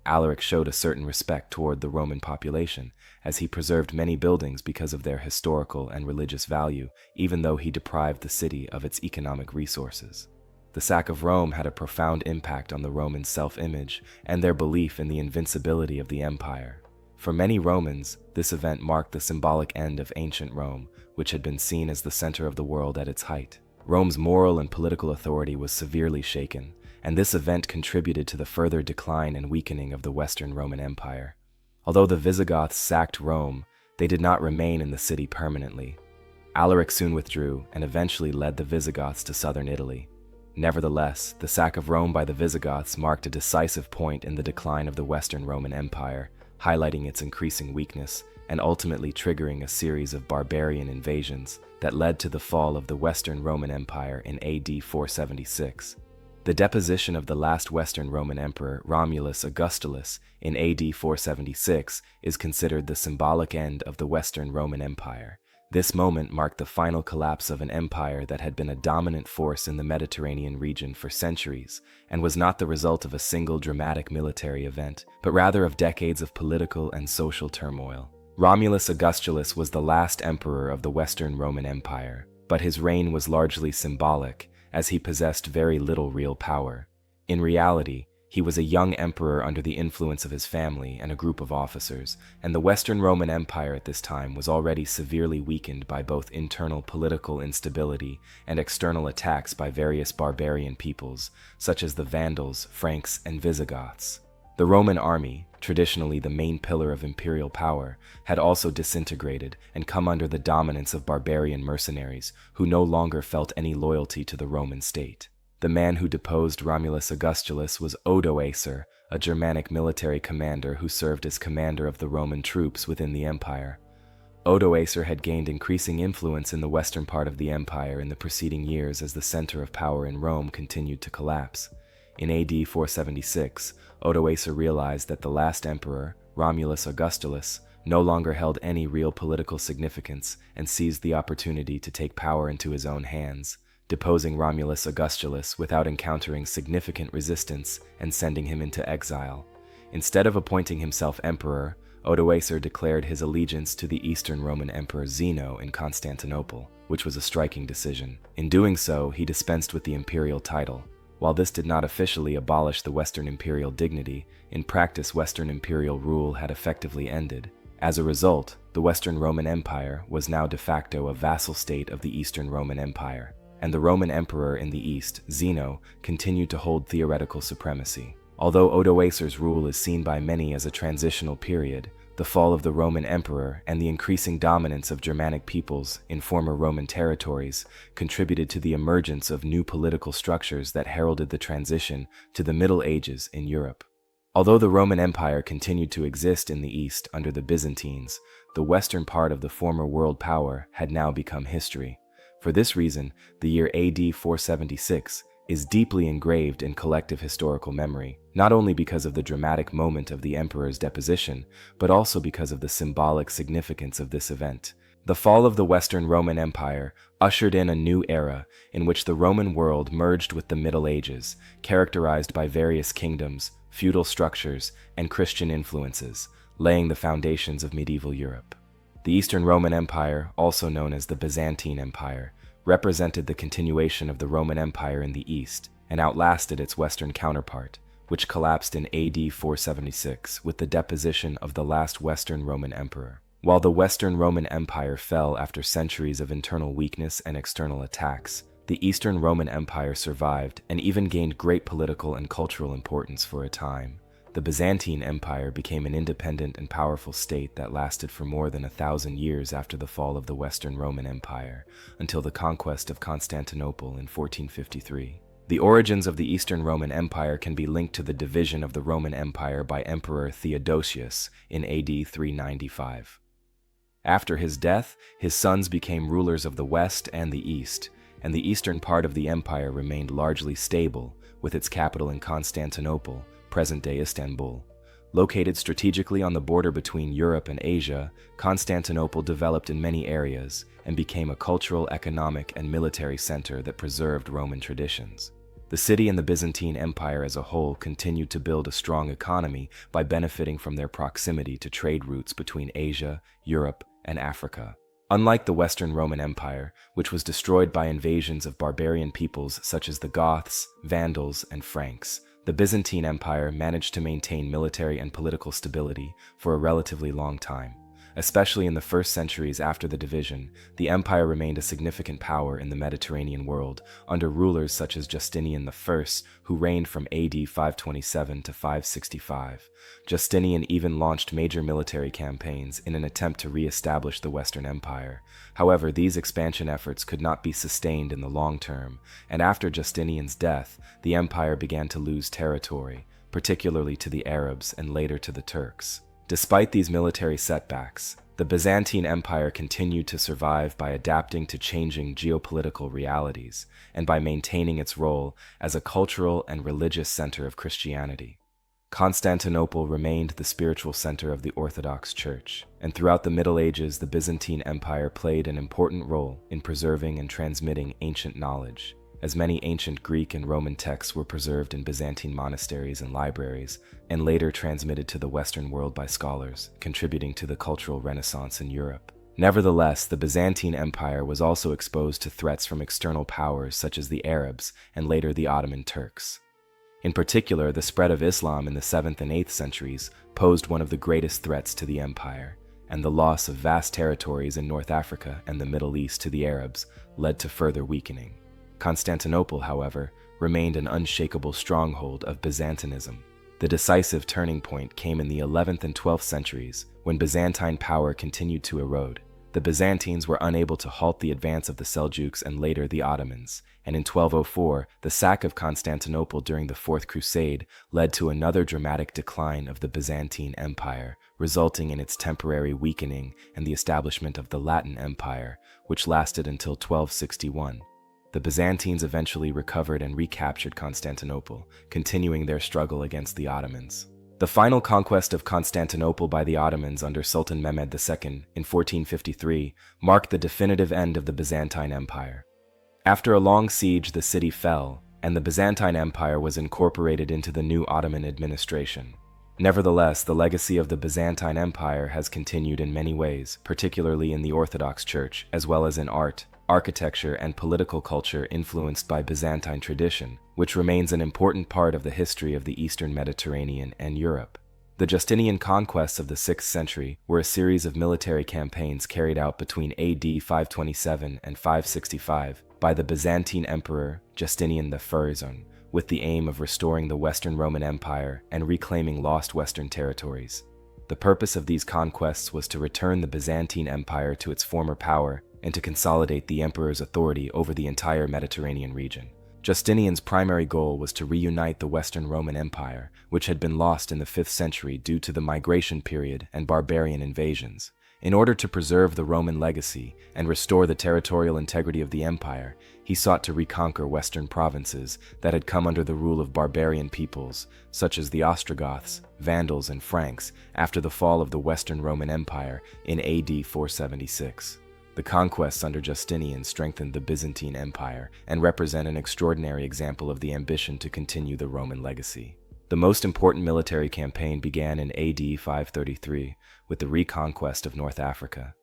Alaric showed a certain respect toward the Roman population, as he preserved many buildings because of their historical and religious value, even though he deprived the city of its economic resources. The sack of Rome had a profound impact on the Romans' self-image and their belief in the invincibility of the empire. For many Romans, this event marked the symbolic end of ancient Rome, which had been seen as the center of the world at its height. Rome's moral and political authority was severely shaken, and this event contributed to the further decline and weakening of the Western Roman Empire. Although the Visigoths sacked Rome, they did not remain in the city permanently. Alaric soon withdrew and eventually led the Visigoths to southern Italy. Nevertheless, the sack of Rome by the Visigoths marked a decisive point in the decline of the Western Roman Empire, highlighting its increasing weakness and ultimately triggering a series of barbarian invasions that led to the fall of the Western Roman Empire in AD 476. The deposition of the last Western Roman emperor, Romulus Augustulus, in AD 476 is considered the symbolic end of the Western Roman Empire. This moment marked the final collapse of an empire that had been a dominant force in the Mediterranean region for centuries, and was not the result of a single dramatic military event, but rather of decades of political and social turmoil. Romulus Augustulus was the last emperor of the Western Roman Empire, but his reign was largely symbolic, as he possessed very little real power. In reality, he was a young emperor under the influence of his family and a group of officers, and the Western Roman Empire at this time was already severely weakened by both internal political instability and external attacks by various barbarian peoples, such as the Vandals, Franks, and Visigoths. The Roman army, traditionally the main pillar of imperial power, had also disintegrated and come under the dominance of barbarian mercenaries who no longer felt any loyalty to the Roman state. The man who deposed Romulus Augustulus was Odoacer, a Germanic military commander who served as commander of the Roman troops within the empire. Odoacer had gained increasing influence in the western part of the empire in the preceding years as the center of power in Rome continued to collapse. In AD 476, Odoacer realized that the last emperor, Romulus Augustulus, no longer held any real political significance and seized the opportunity to take power into his own hands, deposing Romulus Augustulus without encountering significant resistance and sending him into exile. Instead of appointing himself emperor, Odoacer declared his allegiance to the Eastern Roman Emperor Zeno in Constantinople, which was a striking decision. In doing so, he dispensed with the imperial title. While this did not officially abolish the Western imperial dignity, in practice Western imperial rule had effectively ended. As a result, the Western Roman Empire was now de facto a vassal state of the Eastern Roman Empire, and the Roman emperor in the East, Zeno, continued to hold theoretical supremacy. Although Odoacer's rule is seen by many as a transitional period, the fall of the Roman emperor and the increasing dominance of Germanic peoples in former Roman territories contributed to the emergence of new political structures that heralded the transition to the Middle Ages in Europe. Although the Roman Empire continued to exist in the East under the Byzantines, the western part of the former world power had now become history. For this reason, the year AD 476 is deeply engraved in collective historical memory, not only because of the dramatic moment of the emperor's deposition, but also because of the symbolic significance of this event. The fall of the Western Roman Empire ushered in a new era in which the Roman world merged with the Middle Ages, characterized by various kingdoms, feudal structures, and Christian influences, laying the foundations of medieval Europe. The Eastern Roman Empire, also known as the Byzantine Empire, represented the continuation of the Roman Empire in the East and outlasted its Western counterpart, which collapsed in AD 476 with the deposition of the last Western Roman emperor. While the Western Roman Empire fell after centuries of internal weakness and external attacks, the Eastern Roman Empire survived and even gained great political and cultural importance for a time. The Byzantine Empire became an independent and powerful state that lasted for more than 1,000 years after the fall of the Western Roman Empire, until the conquest of Constantinople in 1453. The origins of the Eastern Roman Empire can be linked to the division of the Roman Empire by Emperor Theodosius in AD 395. After his death, his sons became rulers of the West and the East, and the eastern part of the empire remained largely stable, with its capital in Constantinople, present-day Istanbul. Located strategically on the border between Europe and Asia, Constantinople developed in many areas and became a cultural, economic, and military center that preserved Roman traditions. The city and the Byzantine Empire as a whole continued to build a strong economy by benefiting from their proximity to trade routes between Asia, Europe, and Africa. Unlike the Western Roman Empire, which was destroyed by invasions of barbarian peoples such as the Goths, Vandals, and Franks, the Byzantine Empire managed to maintain military and political stability for a relatively long time. Especially in the first centuries after the division, the empire remained a significant power in the Mediterranean world under rulers such as Justinian I, who reigned from AD 527 to 565. Justinian even launched major military campaigns in an attempt to re-establish the Western Empire. However, these expansion efforts could not be sustained in the long term, and after Justinian's death, the empire began to lose territory, particularly to the Arabs and later to the Turks. Despite these military setbacks, the Byzantine Empire continued to survive by adapting to changing geopolitical realities and by maintaining its role as a cultural and religious center of Christianity. Constantinople remained the spiritual center of the Orthodox Church, and throughout the Middle Ages, the Byzantine Empire played an important role in preserving and transmitting ancient knowledge, as many ancient Greek and Roman texts were preserved in Byzantine monasteries and libraries, and later transmitted to the Western world by scholars, contributing to the cultural renaissance in Europe. Nevertheless, the Byzantine Empire was also exposed to threats from external powers such as the Arabs and later the Ottoman Turks. In particular, the spread of Islam in the 7th and 8th centuries posed one of the greatest threats to the empire, and the loss of vast territories in North Africa and the Middle East to the Arabs led to further weakening. Constantinople, however, remained an unshakable stronghold of Byzantinism. The decisive turning point came in the 11th and 12th centuries, when Byzantine power continued to erode. The Byzantines were unable to halt the advance of the Seljuks and later the Ottomans, and in 1204, the sack of Constantinople during the Fourth Crusade led to another dramatic decline of the Byzantine Empire, resulting in its temporary weakening and the establishment of the Latin Empire, which lasted until 1261. The Byzantines eventually recovered and recaptured Constantinople, continuing their struggle against the Ottomans. The final conquest of Constantinople by the Ottomans under Sultan Mehmed II in 1453 marked the definitive end of the Byzantine Empire. After a long siege, the city fell, and the Byzantine Empire was incorporated into the new Ottoman administration. Nevertheless, the legacy of the Byzantine Empire has continued in many ways, particularly in the Orthodox Church, as well as in art, architecture, and political culture influenced by Byzantine tradition, which remains an important part of the history of the Eastern Mediterranean and Europe. The Justinian conquests of the 6th century were a series of military campaigns carried out between AD 527 and 565 by the Byzantine Emperor Justinian I, with the aim of restoring the Western Roman Empire and reclaiming lost Western territories. The purpose of these conquests was to return the Byzantine Empire to its former power and to consolidate the emperor's authority over the entire Mediterranean region. Justinian's primary goal was to reunite the Western Roman Empire, which had been lost in the 5th century due to the migration period and barbarian invasions. In order to preserve the Roman legacy and restore the territorial integrity of the empire, he sought to reconquer Western provinces that had come under the rule of barbarian peoples, such as the Ostrogoths, Vandals, and Franks, after the fall of the Western Roman Empire in AD 476. The conquests under Justinian strengthened the Byzantine Empire and represent an extraordinary example of the ambition to continue the Roman legacy. The most important military campaign began in AD 533 with the reconquest of North Africa.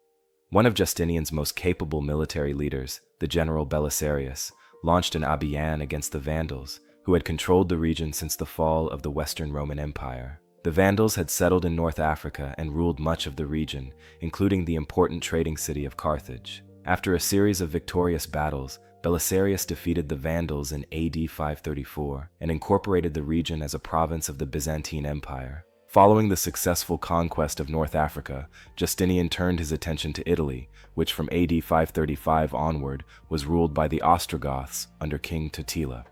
One of Justinian's most capable military leaders, the general Belisarius, launched an abiyan against the Vandals, who had controlled the region since the fall of the Western Roman Empire. The Vandals had settled in North Africa and ruled much of the region, including the important trading city of Carthage. After a series of victorious battles, Belisarius defeated the Vandals in AD 534 and incorporated the region as a province of the Byzantine Empire. Following the successful conquest of North Africa, Justinian turned his attention to Italy, which from AD 535 onward was ruled by the Ostrogoths under King Totila.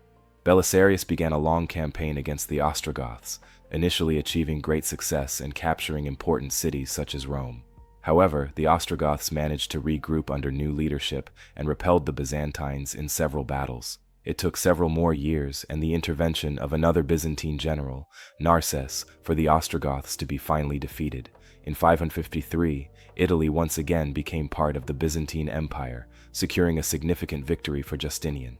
Belisarius began a long campaign against the Ostrogoths, initially achieving great success and capturing important cities such as Rome. However, the Ostrogoths managed to regroup under new leadership and repelled the Byzantines in several battles. It took several more years and the intervention of another Byzantine general, Narses, for the Ostrogoths to be finally defeated. In 553, Italy once again became part of the Byzantine Empire, securing a significant victory for Justinian.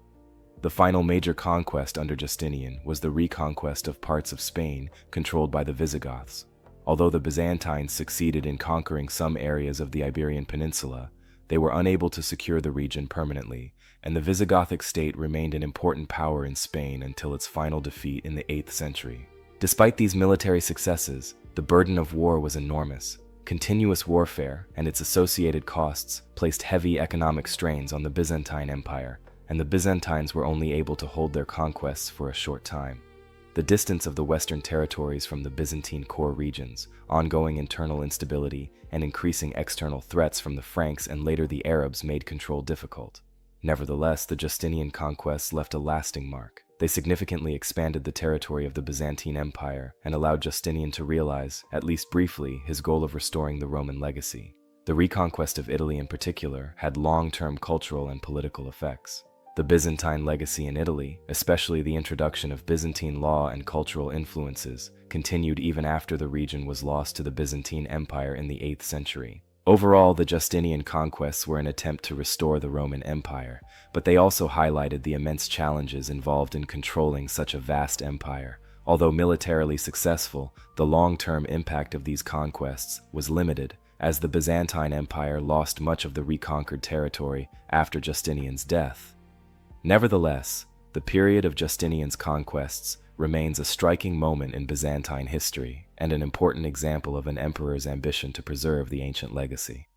The final major conquest under Justinian was the reconquest of parts of Spain controlled by the Visigoths. Although the Byzantines succeeded in conquering some areas of the Iberian Peninsula, they were unable to secure the region permanently, and the Visigothic state remained an important power in Spain until its final defeat in the 8th century. Despite these military successes, the burden of war was enormous. Continuous warfare and its associated costs placed heavy economic strains on the Byzantine Empire, and the Byzantines were only able to hold their conquests for a short time. The distance of the Western territories from the Byzantine core regions, ongoing internal instability, and increasing external threats from the Franks and later the Arabs made control difficult. Nevertheless, the Justinian conquests left a lasting mark. They significantly expanded the territory of the Byzantine Empire and allowed Justinian to realize, at least briefly, his goal of restoring the Roman legacy. The reconquest of Italy in particular had long-term cultural and political effects. The Byzantine legacy in Italy, especially the introduction of Byzantine law and cultural influences, continued even after the region was lost to the Byzantine Empire in the 8th century. Overall, the Justinian conquests were an attempt to restore the Roman Empire, but they also highlighted the immense challenges involved in controlling such a vast empire. Although militarily successful, the long-term impact of these conquests was limited, as the Byzantine Empire lost much of the reconquered territory after Justinian's death. Nevertheless, the period of Justinian's conquests remains a striking moment in Byzantine history and an important example of an emperor's ambition to preserve the ancient legacy.